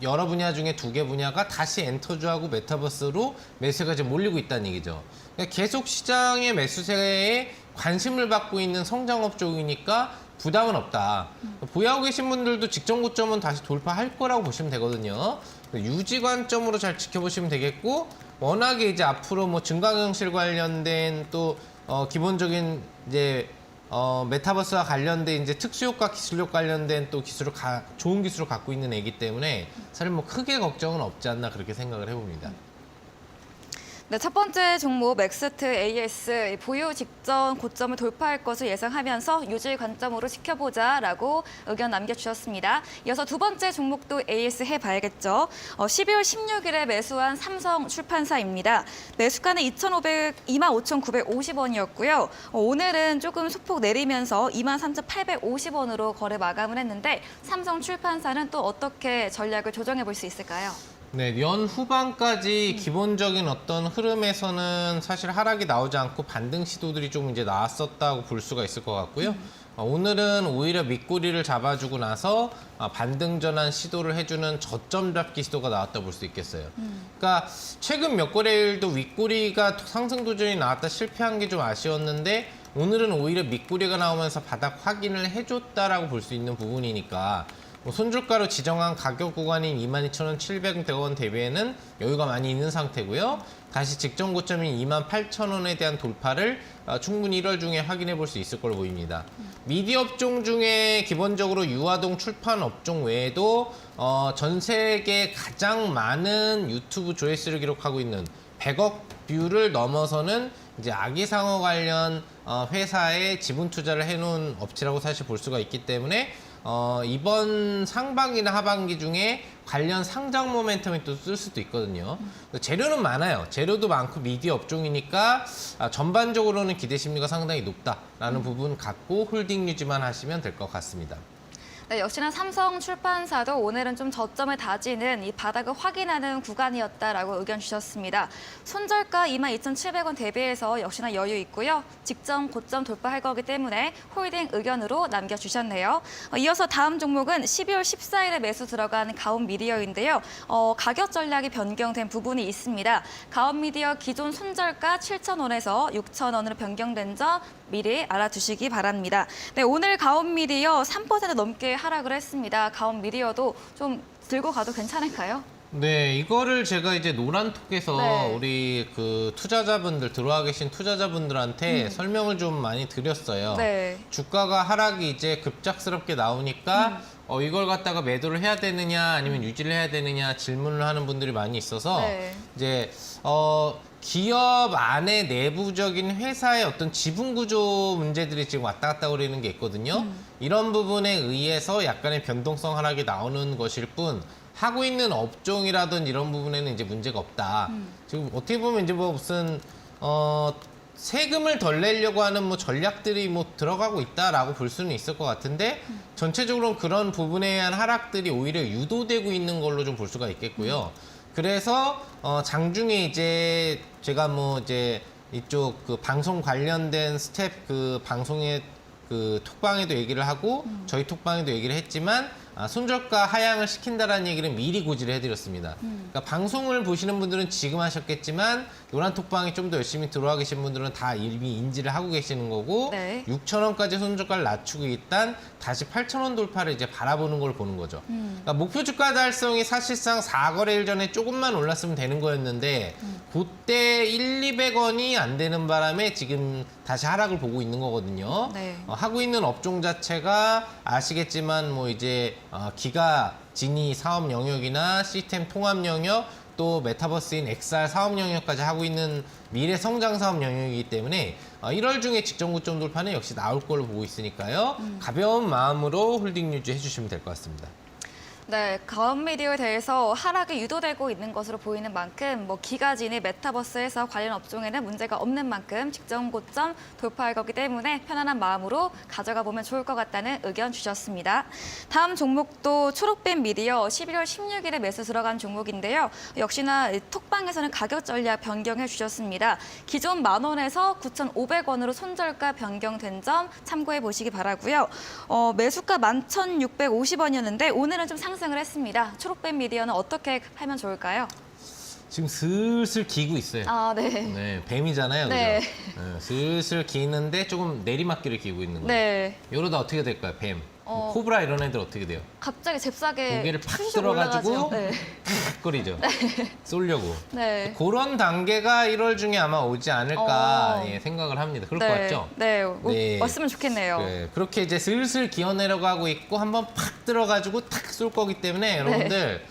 여러 분야 중에 2개 분야가 다시 엔터주하고 메타버스로 매수세가 이제 몰리고 있다는 얘기죠. 그러니까 계속 시장의 매수세에 관심을 받고 있는 성장업 쪽이니까 부담은 없다. 보유하고 계신 분들도 직전 고점은 다시 돌파할 거라고 보시면 되거든요. 유지 관점으로 잘 지켜보시면 되겠고, 워낙에 이제 앞으로 뭐 증강현실 관련된 또 기본적인 이제 메타버스와 관련된 이제 특수효과 기술력 관련된 또 좋은 기술을 갖고 있는 애기 때문에 사실 뭐 크게 걱정은 없지 않나 그렇게 생각을 해봅니다. 네, 첫 번째 종목 맥스트 AS 보유 직전 고점을 돌파할 것을 예상하면서 유지 관점으로 지켜보자라고 의견 남겨주셨습니다. 이어서 두 번째 종목도 AS 해봐야겠죠. 12월 16일에 매수한 삼성 출판사입니다. 매수가는 25,950원이었고요. 오늘은 조금 소폭 내리면서 23,850원으로 거래 마감을 했는데 삼성 출판사는 또 어떻게 전략을 조정해 볼 수 있을까요? 네, 연 후반까지 기본적인 어떤 흐름에서는 사실 하락이 나오지 않고 반등 시도들이 좀 이제 나왔었다고 볼 수가 있을 것 같고요. 오늘은 오히려 밑꼬리를 잡아주고 나서 반등 전환 시도를 해주는 저점 잡기 시도가 나왔다 볼 수 있겠어요. 그러니까 최근 몇 거래일도 윗꼬리가 상승 도전이 나왔다 실패한 게 좀 아쉬웠는데 오늘은 오히려 밑꼬리가 나오면서 바닥 확인을 해줬다라고 볼 수 있는 부분이니까 손절가로 지정한 가격 구간인 22,700원 대비에는 여유가 많이 있는 상태고요. 다시 직전 고점인 28,000원에 대한 돌파를 충분히 1월 중에 확인해 볼 수 있을 걸로 보입니다. 미디어 업종 중에 기본적으로 유아동 출판 업종 외에도 전 세계 가장 많은 유튜브 조회수를 기록하고 있는 100억 뷰를 넘어서는 이제 아기상어 관련 회사에 지분 투자를 해놓은 업체라고 사실 볼 수가 있기 때문에 이번 상반기나 하반기 중에 관련 상장 모멘텀이 또 쓸 수도 있거든요. 재료는 많아요. 재료도 많고 미디어 업종이니까 전반적으로는 기대 심리가 상당히 높다라는 부분 갖고 홀딩 유지만 하시면 될 것 같습니다. 네, 역시나 삼성 출판사도 오늘은 좀 저점을 다지는 이 바닥을 확인하는 구간이었다라고 의견 주셨습니다. 손절가 22,700원 대비해서 역시나 여유 있고요. 직전 고점 돌파할 거기 때문에 홀딩 의견으로 남겨주셨네요. 이어서 다음 종목은 12월 14일에 매수 들어간 가온미디어인데요. 가격 전략이 변경된 부분이 있습니다. 가온미디어 기존 손절가 7,000원에서 6,000원으로 변경된 점 미리 알아두시기 바랍니다. 네, 오늘 가온미디어 3% 넘게 하락을 했습니다. 가온미디어도 좀 들고 가도 괜찮을까요? 네, 이거를 제가 이제 노란톡에서 네. 우리 그 투자자분들, 들어와 계신 투자자분들한테 설명을 좀 많이 드렸어요. 네. 주가가 하락이 이제 급작스럽게 나오니까 이걸 갖다가 매도를 해야 되느냐 아니면 유지를 해야 되느냐 질문을 하는 분들이 많이 있어서 네. 이제 기업 안에 내부적인 회사의 어떤 지분 구조 문제들이 지금 왔다 갔다 거리는 게 있거든요. 이런 부분에 의해서 약간의 변동성 하락이 나오는 것일 뿐 하고 있는 업종이라든 이런 부분에는 이제 문제가 없다. 지금 어떻게 보면 이제 뭐 무슨 세금을 덜 내려고 하는 뭐 전략들이 뭐 들어가고 있다라고 볼 수는 있을 것 같은데 전체적으로 그런 부분에 의한 하락들이 오히려 유도되고 있는 걸로 좀 볼 수가 있겠고요. 그래서 장중에 이제 제가 뭐 이제 이쪽 그 방송 관련된 스텝 그 방송에 그 톡방에도 얘기를 하고 저희 톡방에도 얘기를 했지만 손절가 하향을 시킨다라는 얘기를 미리 고지를 해드렸습니다. 그러니까 방송을 보시는 분들은 지금 하셨겠지만 노란 톡방에 좀 더 열심히 들어와 계신 분들은 다 이미 인지를 하고 계시는 거고 네. 6,000원까지 손절가를 낮추고 일단 다시 8,000원 돌파를 이제 바라보는 걸 보는 거죠. 그러니까 목표 주가 달성이 사실상 4거래일 전에 조금만 올랐으면 되는 거였는데 그때 200원이 안 되는 바람에 지금 다시 하락을 보고 있는 거거든요. 네. 하고 있는 업종 자체가 아시겠지만 뭐 이제 기가 진위 사업 영역이나 시스템 통합 영역 또 메타버스인 XR 사업 영역까지 하고 있는 미래 성장 사업 영역이기 때문에 1월 중에 직전 고점 돌파는 역시 나올 걸로 보고 있으니까요. 가벼운 마음으로 홀딩 유지해 주시면 될 것 같습니다. 네, 가온미디어에 대해서 하락이 유도되고 있는 것으로 보이는 만큼 기가진이 메타버스에서 관련 업종에는 문제가 없는 만큼 직전 고점 돌파할 거기 때문에 편안한 마음으로 가져가 보면 좋을 것 같다는 의견 주셨습니다. 다음 종목도 초록빛 미디어 11월 16일에 매수 들어간 종목인데요. 역시나 톡방에서는 가격 전략 변경해 주셨습니다. 기존 10,000원에서 9,500원으로 손절가 변경된 점 참고해 보시기 바라고요. 매수가 11,650원이었는데 오늘은 좀 상승을 했습니다. 초록빛 미디어는 어떻게 하면 좋을까요? 지금 슬슬 기고 있어요. 아, 네. 네, 뱀이잖아요. 네. 그죠? 네, 슬슬 기는데 조금 내리막길을 기고 있는 거예요. 네. 이러다 어떻게 될까요? 뱀. 코브라 이런 애들 어떻게 돼요? 갑자기 잽싸게 고개를 팍 푸시업 들어가지고 올라가죠. 네. 거리죠. 쏘려고. 네. 그런 단계가 1월 중에 아마 오지 않을까 어. 예, 생각을 합니다. 그럴 네. 것 같죠? 네. 네. 왔으면 좋겠네요. 네, 그렇게 이제 슬슬 기어내려가고 있고 한번 팍 들어가지고 탁 쏠 거기 때문에 여러분들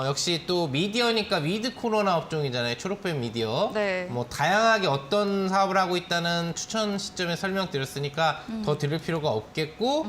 역시 또 미디어니까 위드 코로나 업종이잖아요. 초록빛 미디어. 네. 뭐 다양하게 어떤 사업을 하고 있다는 추천 시점에 설명드렸으니까 더 드릴 필요가 없겠고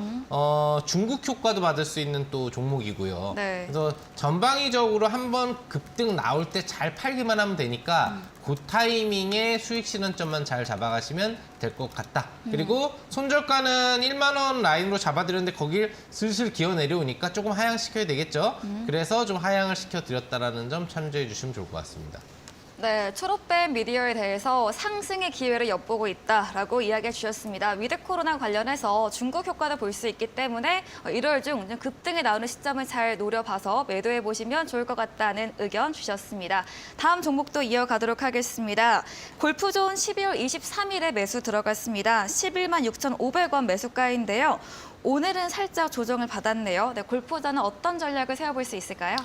중국 효과도 받을 수 있는 또 종목이고요. 네. 그래서 전방위적으로 한번 급등 나올 때 잘 팔기만 하면 되니까 그 타이밍에 수익 실현점만 잘 잡아가시면 될 것 같다. 그리고 손절가는 1만 원 라인으로 잡아드렸는데 거길 슬슬 기어 내려오니까 조금 하향시켜야 되겠죠. 그래서 좀 하향을 시켜드렸다라는 점 참조해 주시면 좋을 것 같습니다. 네, 초록빛 미디어에 대해서 상승의 기회를 엿보고 있다라고 이야기해 주셨습니다. 위드 코로나 관련해서 중국 효과도 볼 수 있기 때문에 1월 중 급등이 나오는 시점을 잘 노려봐서 매도해 보시면 좋을 것 같다는 의견 주셨습니다. 다음 종목도 이어가도록 하겠습니다. 골프존 12월 23일에 매수 들어갔습니다. 11만 6,500원 매수가인데요. 오늘은 살짝 조정을 받았네요. 네, 골프존은 어떤 전략을 세워볼 수 있을까요?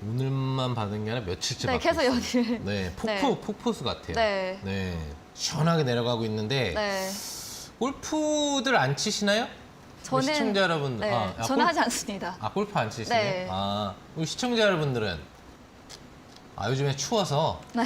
오늘만 받은 게 아니라 며칠째 네, 받고 계속 있어요. 연일. 네, 네. 폭포수 같아요. 네. 네, 시원하게 내려가고 있는데 네. 골프들 안 치시나요? 우리 시청자 여러분들. 네, 저는 골- 하지 않습니다. 골프 안 치시네요? 네. 우리 시청자 여러분들은 요즘에 추워서 네.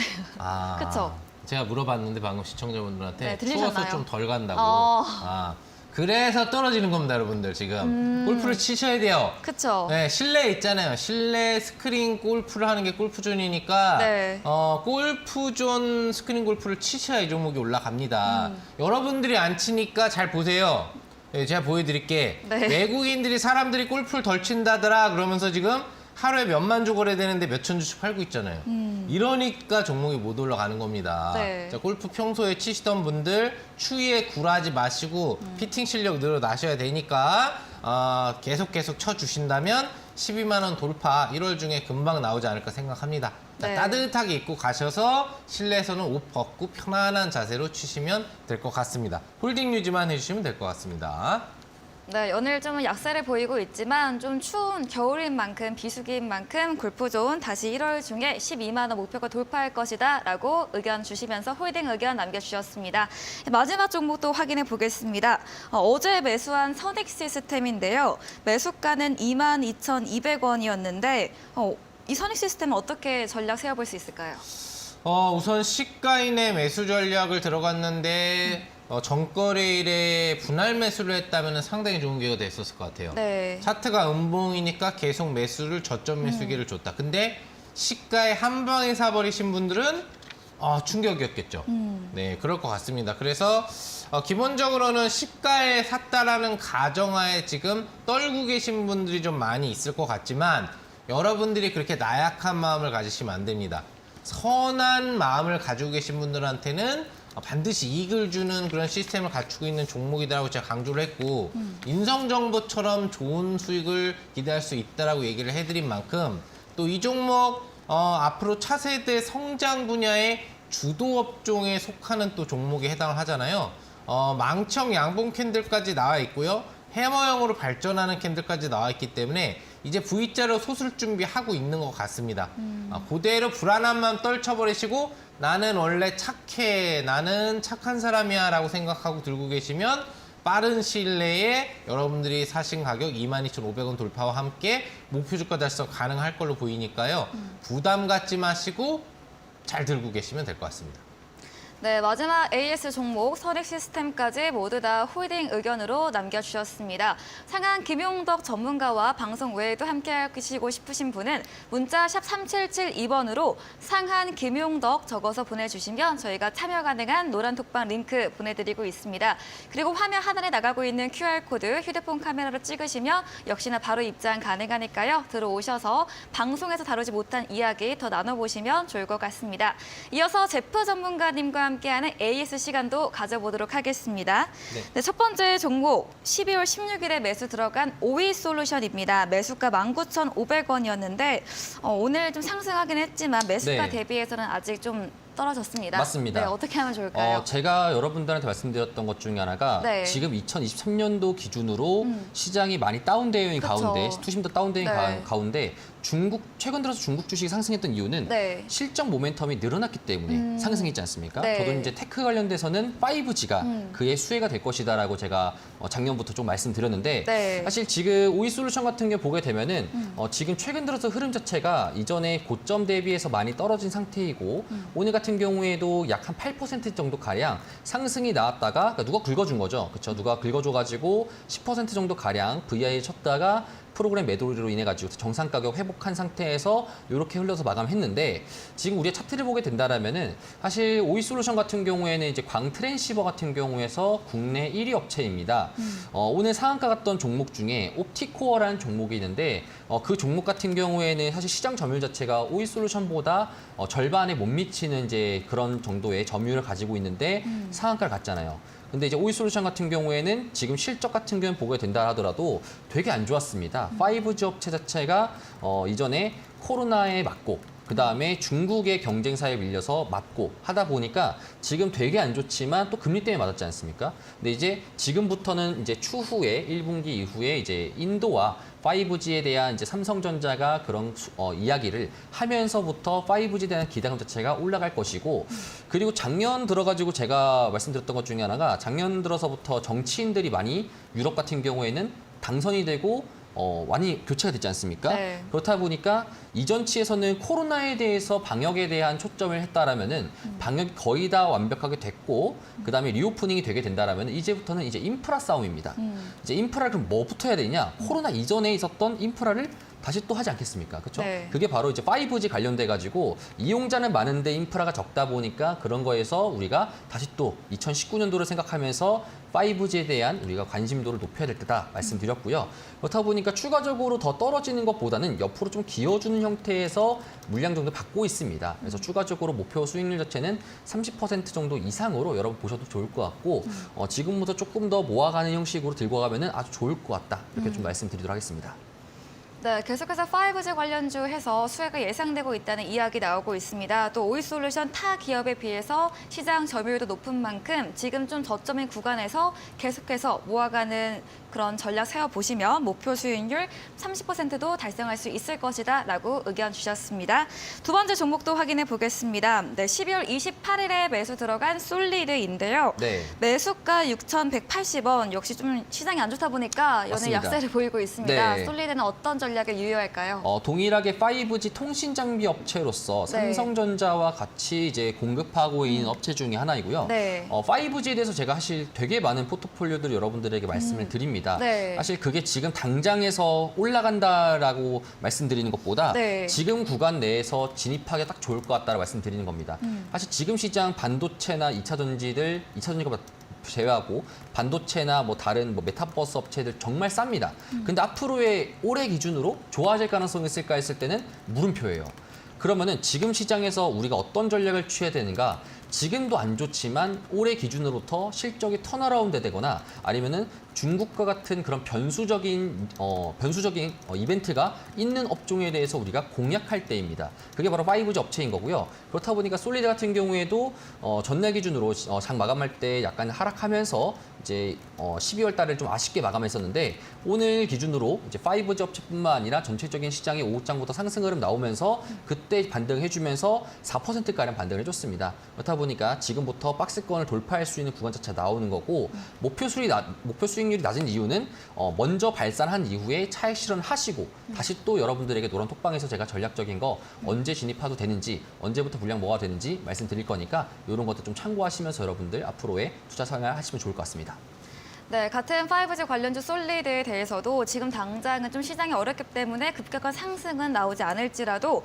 그쵸. 제가 물어봤는데 방금 시청자분들한테 네, 들리셨나요? 추워서 좀 덜 간다고. 어. 그래서 떨어지는 겁니다, 여러분들 지금. 골프를 치셔야 돼요. 그쵸. 네, 실내 있잖아요. 실내 스크린 골프를 하는 게 골프존이니까 네. 골프존 스크린 골프를 치셔야 이 종목이 올라갑니다. 여러분들이 안 치니까 잘 보세요. 네, 제가 보여드릴게. 네. 외국인들이 사람들이 골프를 덜 친다더라 그러면서 지금 하루에 몇만 주 거래되는데 몇천 주씩 팔고 있잖아요. 이러니까 종목이 못 올라가는 겁니다. 네. 자, 골프 평소에 치시던 분들 추위에 굴하지 마시고 피팅 실력 늘어나셔야 되니까 계속 쳐주신다면 12만 원 돌파 1월 중에 금방 나오지 않을까 생각합니다. 자, 네. 따뜻하게 입고 가셔서 실내에서는 옷 벗고 편안한 자세로 치시면 될 것 같습니다. 홀딩 유지만 해주시면 될 것 같습니다. 네, 오늘 좀 약세를 보이고 있지만 좀 추운 겨울인 만큼 비수기인 만큼 골프존 다시 1월 중에 12만 원 목표가 돌파할 것이다 라고 의견 주시면서 홀딩 의견 남겨주셨습니다. 마지막 종목도 확인해 보겠습니다. 어제 매수한 선익 시스템인데요. 매수가는 22,200원이었는데 이 선익 시스템은 어떻게 전략 세워볼 수 있을까요? 우선 시가인의 매수 전략을 들어갔는데 전거래일에 분할 매수를 했다면 상당히 좋은 기회가 됐었을 것 같아요. 네. 차트가 음봉이니까 계속 매수를 저점 매수기를 줬다. 근데 시가에 한 방에 사버리신 분들은 충격이었겠죠. 네, 그럴 것 같습니다. 그래서 기본적으로는 시가에 샀다라는 가정하에 지금 떨고 계신 분들이 좀 많이 있을 것 같지만 여러분들이 그렇게 나약한 마음을 가지시면 안 됩니다. 선한 마음을 가지고 계신 분들한테는 반드시 이익을 주는 그런 시스템을 갖추고 있는 종목이다라고 제가 강조를 했고 인성정보처럼 좋은 수익을 기대할 수 있다라고 얘기를 해드린 만큼 또 이 종목 앞으로 차세대 성장 분야의 주도 업종에 속하는 또 종목에 해당을 하잖아요. 망청 양봉 캔들까지 나와 있고요. 해머형으로 발전하는 캔들까지 나와 있기 때문에 이제 V자로 솟을 준비하고 있는 것 같습니다. 그대로 불안한 마음 떨쳐버리시고 나는 원래 착해, 나는 착한 사람이야 라고 생각하고 들고 계시면 빠른 시일 내에 여러분들이 사신 가격 22,500원 돌파와 함께 목표 주가 달성 가능할 걸로 보이니까요. 부담 갖지 마시고 잘 들고 계시면 될 것 같습니다. 네, 마지막 AS 종목 선익 시스템까지 모두 다 홀딩 의견으로 남겨주셨습니다. 상한 김용덕 전문가와 방송 외에도 함께 하시고 싶으신 분은 문자 샵 3772번으로 상한 김용덕 적어서 보내주시면 저희가 참여 가능한 노란 톡방 링크 보내드리고 있습니다. 그리고 화면 하단에 나가고 있는 QR코드 휴대폰 카메라로 찍으시면 역시나 바로 입장 가능하니까요. 들어오셔서 방송에서 다루지 못한 이야기 더 나눠보시면 좋을 것 같습니다. 이어서 제프 전문가님과 함께하는 AS 시간도 가져보도록 하겠습니다. 네, 첫 번째 종목 12월 16일에 매수 들어간 오이솔루션입니다. 매수가 19,500원이었는데 오늘 좀 상승하긴 했지만 매수가 네. 대비해서는 아직 좀 떨어졌습니다. 맞습니다. 네, 어떻게 하면 좋을까요? 제가 여러분들한테 말씀드렸던 것 중에 하나가 네. 지금 2023년도 기준으로 시장이 많이 다운되어 있는 그쵸. 가운데, 투심도 다운되어 있는 네. 가운데 최근 들어서 중국 주식이 상승했던 이유는 네. 실적 모멘텀이 늘어났기 때문에 상승했지 않습니까? 네. 저도 이제 테크 관련돼서는 5G가 그의 수혜가 될 것이다라고 제가 작년부터 좀 말씀드렸는데 네. 사실 지금 오이솔루션 같은 경우 보게 되면은 지금 최근 들어서 흐름 자체가 이전에 고점 대비해서 많이 떨어진 상태이고 오늘 같은 경우에도 약 한 8% 정도 가량 상승이 나왔다가 그러니까 누가 긁어준 거죠, 그렇죠? 누가 긁어줘가지고 10% 정도 가량 VI에 쳤다가 프로그램 매도로 인해 가지고 정상 가격 회복한 상태에서 이렇게 흘러서 마감했는데 지금 우리가 차트를 보게 된다라면은 사실 오이솔루션 같은 경우에는 이제 광트랜시버 같은 경우에서 국내 1위 업체입니다. 오늘 상한가 갔던 종목 중에 옵티코어라는 종목이 있는데 그 종목 같은 경우에는 사실 시장 점유율 자체가 오이솔루션보다 절반에 못 미치는 이제 그런 정도의 점유율을 가지고 있는데 상한가를 갔잖아요. 근데 이제 오이솔루션 같은 경우에는 지금 실적 같은 경우는 보게 된다 하더라도 되게 안 좋았습니다. 5G 업체 자체가 이전에 코로나에 맞고 그다음에 중국의 경쟁사에 밀려서 맞고 하다 보니까 지금 되게 안 좋지만 또 금리 때문에 맞았지 않습니까? 근데 이제 지금부터는 이제 추후에 1분기 이후에 이제 인도와 5G에 대한 이제 삼성전자가 그런 이야기를 하면서부터 5G에 대한 기대감 자체가 올라갈 것이고 그리고 작년 들어가지고 제가 말씀드렸던 것 중에 하나가 작년 들어서부터 정치인들이 많이 유럽 같은 경우에는 당선이 되고 많이 교체가 됐지 않습니까? 네. 그렇다 보니까 이전치에서는 코로나에 대해서 방역에 대한 초점을 했다라면은 방역이 거의 다 완벽하게 됐고 그다음에 리오프닝이 되게 된다라면 이제부터는 이제 인프라 싸움입니다. 이제 인프라를 그럼 뭐부터 해야 되냐? 코로나 이전에 있었던 인프라를 다시 또 하지 않겠습니까? 그렇죠? 네. 그게 바로 이제 5G 관련돼 가지고 이용자는 많은데 인프라가 적다 보니까 그런 거에서 우리가 다시 또 2019년도를 생각하면서 5G에 대한 우리가 관심도를 높여야 될 때다 말씀드렸고요. 그렇다 보니까 추가적으로 더 떨어지는 것보다는 옆으로 좀 기어주는 형태에서 물량 정도 받고 있습니다. 그래서 추가적으로 목표 수익률 자체는 30% 정도 이상으로 여러분 보셔도 좋을 것 같고 지금부터 조금 더 모아가는 형식으로 들고 가면은 아주 좋을 것 같다. 이렇게 좀 말씀드리도록 하겠습니다. 네, 계속해서 5G 관련주 해서 수혜가 예상되고 있다는 이야기 나오고 있습니다. 또 오이솔루션 타 기업에 비해서 시장 점유율도 높은 만큼 지금 좀 저점인 구간에서 계속해서 모아가는 그런 전략 세워보시면 목표 수익률 30%도 달성할 수 있을 것이다 라고 의견 주셨습니다. 두 번째 종목도 확인해 보겠습니다. 네, 12월 28일에 매수 들어간 솔리드인데요. 네. 매수가 6,180원. 역시 좀 시장이 안 좋다 보니까 연일 맞습니다. 약세를 보이고 있습니다. 네. 솔리드는 어떤 전략 전략을 유효할까요? 동일하게 5G 통신 장비 업체로서 네. 삼성전자와 같이 이제 공급하고 있는 업체 중에 하나이고요. 네. 5G에 대해서 제가 사실 되게 많은 포트폴리오들을 여러분들에게 말씀을 드립니다. 네. 사실 그게 지금 당장에서 올라간다라고 말씀드리는 것보다 네. 지금 구간 내에서 진입하기 딱 좋을 것 같다라고 말씀드리는 겁니다. 사실 지금 시장 반도체나 2차 전지들, 2차 전지가 제외하고 반도체나 뭐 다른 뭐 메타버스 업체들 정말 쌉니다. 근데 앞으로의 올해 기준으로 좋아질 가능성이 있을까 했을 때는 물음표예요. 그러면은 지금 시장에서 우리가 어떤 전략을 취해야 되는가? 지금도 안 좋지만 올해 기준으로부터 실적이 턴어라운드 되거나 아니면은 중국과 같은 그런 변수적인 이벤트가 있는 업종에 대해서 우리가 공략할 때입니다. 그게 바로 5G 업체인 거고요. 그렇다 보니까 솔리드 같은 경우에도 전날 기준으로 장 마감할 때 약간 하락하면서 이제 12월 달을 좀 아쉽게 마감했었는데 오늘 기준으로 이제 5G 업체뿐만 아니라 전체적인 시장의 오후장부터 상승 흐름 나오면서 그때 반등해주면서 4%가량 반등을 해줬습니다. 그렇다 보니까 지금부터 박스권을 돌파할 수 있는 구간 자체가 나오는 거고 목표 수익률이 낮은 이유는 먼저 발산한 이후에 차익 실현하시고 다시 또 여러분들에게 노란 톡방에서 제가 전략적인 거 언제 진입해도 되는지 언제부터 물량 뭐가 되는지 말씀드릴 거니까 이런 것도 좀 참고하시면서 여러분들 앞으로의 투자 생활하시면 좋을 것 같습니다. 네, 같은 5G 관련주 솔리드에 대해서도 지금 당장은 좀 시장이 어렵기 때문에 급격한 상승은 나오지 않을지라도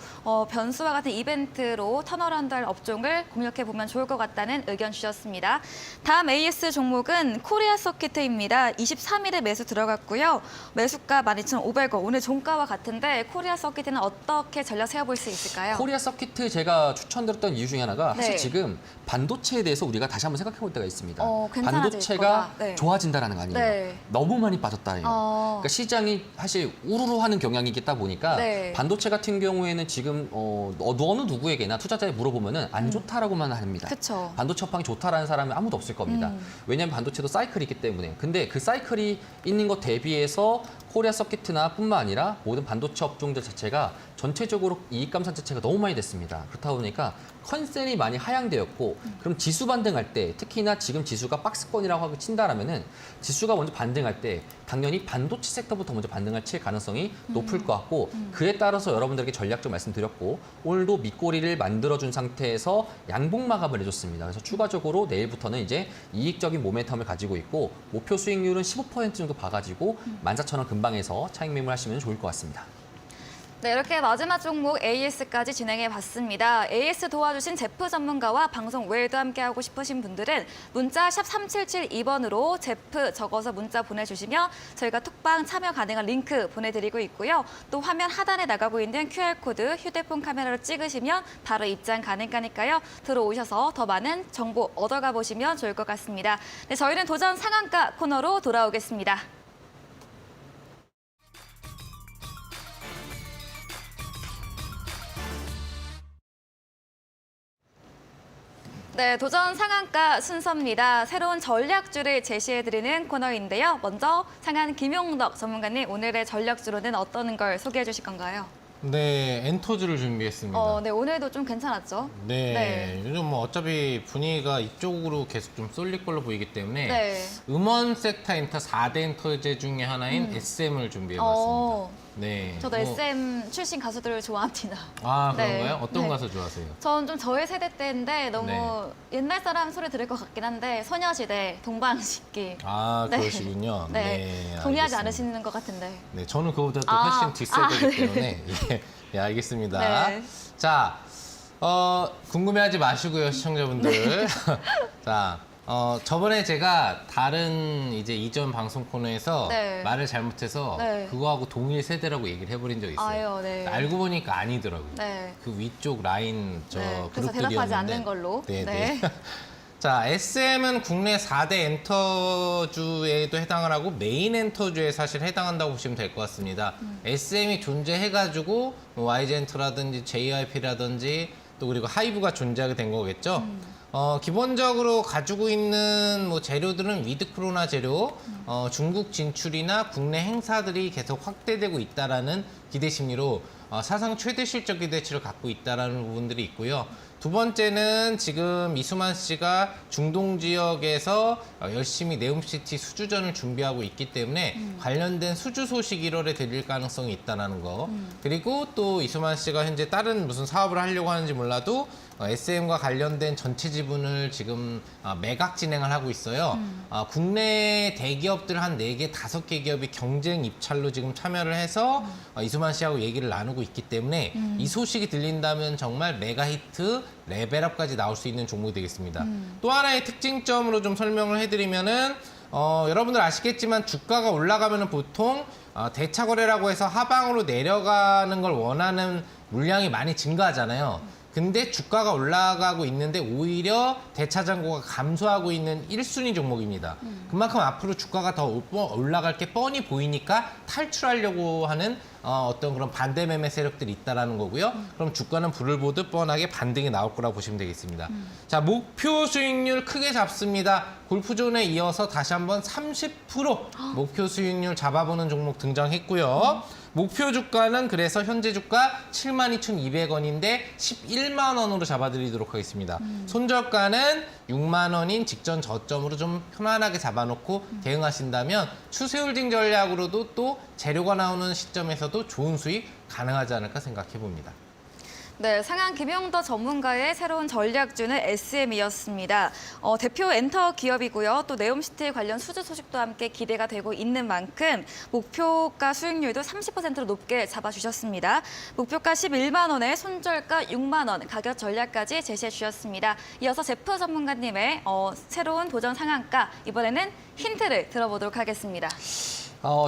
변수와 같은 이벤트로 턴어라운드할 업종을 공략해보면 좋을 것 같다는 의견 주셨습니다. 다음 AS 종목은 코리아 서키트입니다. 23일에 매수 들어갔고요. 매수가 12,500원, 오늘 종가와 같은데 코리아 서키트는 어떻게 전략 세워볼 수 있을까요? 코리아 서키트 제가 추천드렸던 이유 중에 하나가 사실 네. 지금 반도체에 대해서 우리가 다시 한번 생각해 볼 때가 있습니다. 괜찮아질 반도체가 거다. 네. 좋아진다라는 거 아니에요. 네. 너무 많이 빠졌다예요. 그러니까 시장이 사실 우르르 하는 경향이겠다 보니까 네. 반도체 같은 경우에는 지금 어느 누구에게나 투자자에 물어보면은 안 좋다라고만 합니다. 그쵸. 반도체 업황이 좋다라는 사람이 아무도 없을 겁니다. 왜냐하면 반도체도 사이클이 있기 때문에. 근데 그 사이클이 있는 것 대비해서 코리아 서키트나 뿐만 아니라 모든 반도체 업종들 자체가 전체적으로 이익 감산 자체가 너무 많이 됐습니다. 그렇다 보니까 컨센이 많이 하향되었고 그럼 지수 반등할 때 특히나 지금 지수가 박스권이라고 하고 친다라면은 지수가 먼저 반등할 때 당연히 반도체 섹터부터 먼저 반등할 칠 가능성이 높을 것 같고 그에 따라서 여러분들에게 전략적 말씀드렸고 오늘도 밑꼬리를 만들어준 상태에서 양봉 마감을 해줬습니다. 그래서 추가적으로 내일부터는 이제 이익적인 모멘텀을 가지고 있고 목표 수익률은 15% 정도 봐가지고 14,000원 근방에서 차익 매물하시면 좋을 것 같습니다. 네, 이렇게 마지막 종목 AS까지 진행해 봤습니다. AS 도와주신 제프 전문가와 방송 외에도 함께하고 싶으신 분들은 문자 샵 3772번으로 제프 적어서 문자 보내주시면 저희가 톡방 참여 가능한 링크 보내드리고 있고요. 또 화면 하단에 나가고 있는 QR코드 휴대폰 카메라로 찍으시면 바로 입장 가능하니까요. 들어오셔서 더 많은 정보 얻어가 보시면 좋을 것 같습니다. 네, 저희는 도전 상한가 코너로 돌아오겠습니다. 네, 도전 상한가 순서입니다. 새로운 전략주를 제시해드리는 코너인데요. 먼저 상한 김용덕 전문가님, 오늘의 전략주로는 어떤 걸 소개해 주실 건가요? 네, 엔터주를 준비했습니다. 네, 오늘도 좀 괜찮았죠? 네, 요즘 뭐 어차피 분위기가 이쪽으로 계속 좀 쏠릴 걸로 보이기 때문에 네. 음원 섹터 엔터 4대 엔터제 중에 하나인 SM을 준비해봤습니다. 네. 저도 뭐- SM 출신 가수들을 좋아합니다. 아, 네. 그런가요? 어떤 네. 가수 좋아하세요? 저는 좀 저희 세대 때인데 너무 네. 옛날 사람 소리 들을 것 같긴 한데 소녀시대, 동방신기. 아, 네. 그러시군요. 네, 동의하지 알겠습니다. 않으시는 것 같은데. 네, 저는 그거보다 또 아, 훨씬 뒷세대이기 네. 때문에 예, 예, 알겠습니다. 네. 자, 궁금해하지 마시고요, 시청자분들. 자, 저번에 제가 다른 이제 이전 방송 코너에서 네. 말을 잘못해서 네. 그거하고 동일 세대라고 얘기를 해버린 적이 있어요. 아유, 네. 알고 보니까 아니더라고요. 네. 그 위쪽 라인 저 네, 그래서 그룹들이었는데. 대답하지 않는 걸로. 네, 네. 네. 자, SM은 국내 4대 엔터주에도 해당을 하고 메인 엔터주에 사실 해당한다고 보시면 될 것 같습니다. SM이 존재해가지고 뭐 YG엔터라든지 JYP라든지 또 그리고 하이브가 존재하게 된 거겠죠. 기본적으로 가지고 있는 뭐 재료들은 위드크로나 재료, 중국 진출이나 국내 행사들이 계속 확대되고 있다라는 기대 심리로 사상 최대 실적 기대치를 갖고 있다라는 부분들이 있고요. 두 번째는 지금 이수만 씨가 중동 지역에서 열심히 네옴시티 수주전을 준비하고 있기 때문에 관련된 수주 소식 1월에 들릴 가능성이 있다는 거. 그리고 또 이수만 씨가 현재 다른 무슨 사업을 하려고 하는지 몰라도 SM과 관련된 전체 지분을 지금 매각 진행을 하고 있어요. 국내 대기업들 한 4개, 5개 기업이 경쟁 입찰로 지금 참여를 해서 이수만 씨하고 얘기를 나누고 있기 때문에 이 소식이 들린다면 정말 메가히트 레벨업까지 나올 수 있는 종목이 되겠습니다. 또 하나의 특징점으로 좀 설명을 해드리면은 여러분들 아시겠지만 주가가 올라가면은 보통 대차 거래라고 해서 하방으로 내려가는 걸 원하는 물량이 많이 증가하잖아요. 근데 주가가 올라가고 있는데 오히려 대차장고가 감소하고 있는 1순위 종목입니다. 그만큼 앞으로 주가가 더 올라갈 게 뻔히 보이니까 탈출하려고 하는 어떤 그런 반대 매매 세력들이 있다라는 거고요. 그럼 주가는 불을 보듯 뻔하게 반등이 나올 거라고 보시면 되겠습니다. 자, 목표 수익률 크게 잡습니다. 골프존에 이어서 다시 한번 30% 목표 수익률 잡아보는 종목 등장했고요. 목표 주가는 그래서 현재 주가 72,200원인데 11만 원으로 잡아드리도록 하겠습니다. 손절가는 6만 원인 직전 저점으로 좀 편안하게 잡아놓고 대응하신다면 추세 홀딩 전략으로도 또 재료가 나오는 시점에서도 좋은 수익 가능하지 않을까 생각해 봅니다. 네, 상한 김용더 전문가의 새로운 전략주는 SM이었습니다. 대표 엔터 기업이고요. 또 네옴시티 관련 수주 소식도 함께 기대가 되고 있는 만큼 목표가 수익률도 30%로 높게 잡아주셨습니다. 목표가 11만 원에 손절가 6만 원, 가격 전략까지 제시해 주셨습니다. 이어서 제프 전문가님의 새로운 도전 상한가, 이번에는 힌트를 들어보도록 하겠습니다.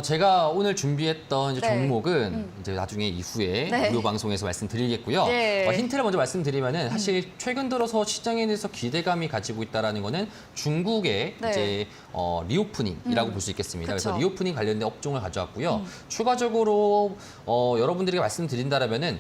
제가 오늘 준비했던 이제 네. 종목은 이제 나중에 이후에 네. 무료 방송에서 말씀드리겠고요. 네. 힌트를 먼저 말씀드리면은 사실 최근 들어서 시장에 대해서 기대감이 가지고 있다라는 거는 중국의 네. 이제 리오프닝이라고 볼 수 있겠습니다. 그쵸. 그래서 리오프닝 관련된 업종을 가져왔고요. 추가적으로 여러분들에게 말씀드린다라면은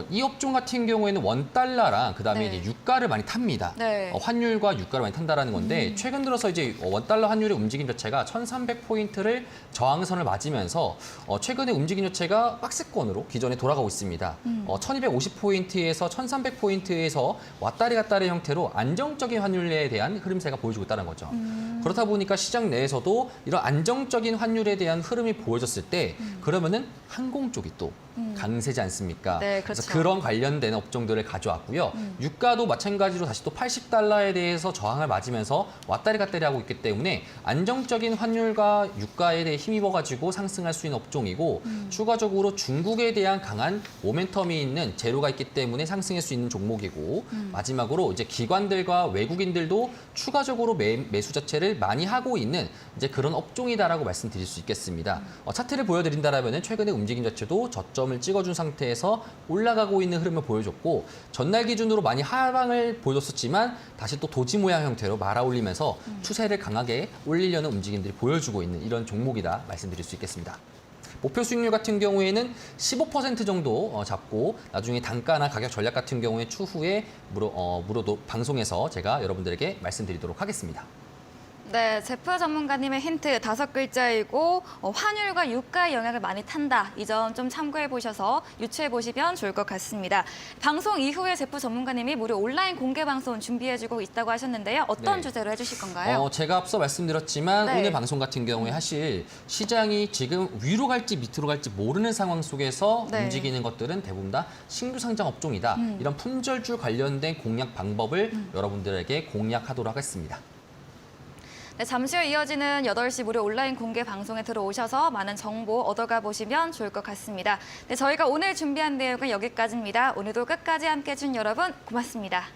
이 업종 같은 경우에는 $1랑 그다음에 네. 이제 유가를 많이 탑니다. 네. 환율과 유가를 많이 탄다라는 건데 최근 들어서 이제 $1 환율의 움직임 자체가 1,300포인트를 저항선을 맞으면서 최근에 움직임 자체가 박스권으로 기존에 돌아가고 있습니다. 1250포인트에서 1300포인트에서 왔다리 갔다리 형태로 안정적인 환율에 대한 흐름세가 보여주고 있다는 거죠. 그렇다 보니까 시장 내에서도 이런 안정적인 환율에 대한 흐름이 보여졌을 때 그러면은 항공 쪽이 또 강세지 않습니까? 네, 그래서 그렇죠. 그런 관련된 업종들을 가져왔고요. 유가도 마찬가지로 다시 또 $80에 대해서 저항을 맞으면서 왔다리 갔다리 하고 있기 때문에 안정적인 환율과 유가에 대해 힘입어가지고 상승할 수 있는 업종이고 추가적으로 중국에 대한 강한 모멘텀이 있는 재료가 있기 때문에 상승할 수 있는 종목이고 마지막으로 이제 기관들과 외국인들도 추가적으로 매수 자체를 많이 하고 있는 이제 그런 업종이다라고 말씀드릴 수 있겠습니다. 차트를 보여드린다라면은 최근에 움직임 자체도 저점을 찍어준 상태에서 올라가고 있는 흐름을 보여줬고 전날 기준으로 많이 하방을 보여줬었지만 다시 또 도지 모양 형태로 말아올리면서 추세를 강하게 올리려는 움직임들이 보여주고 있는 이런 종목이다 말씀드릴 수 있겠습니다. 목표 수익률 같은 경우에는 15% 정도 잡고 나중에 단가나 가격 전략 같은 경우에 추후에 무료도 방송에서 제가 여러분들에게 말씀드리도록 하겠습니다. 네, 제프 전문가님의 힌트 5글자이고 환율과 유가의 영향을 많이 탄다. 이 점 좀 참고해 보셔서 유추해 보시면 좋을 것 같습니다. 방송 이후에 제프 전문가님이 무료 온라인 공개 방송 준비해주고 있다고 하셨는데요. 어떤 네. 주제로 해주실 건가요? 제가 앞서 말씀드렸지만 네. 오늘 방송 같은 경우에 사실 시장이 지금 위로 갈지 밑으로 갈지 모르는 상황 속에서 네. 움직이는 것들은 대부분 다 신규 상장 업종이다. 이런 품절주 관련된 공략 방법을 여러분들에게 공략하도록 하겠습니다. 네, 잠시 후 이어지는 8시 무료 온라인 공개 방송에 들어오셔서 많은 정보 얻어가 보시면 좋을 것 같습니다. 네, 저희가 오늘 준비한 내용은 여기까지입니다. 오늘도 끝까지 함께해 준 여러분 고맙습니다.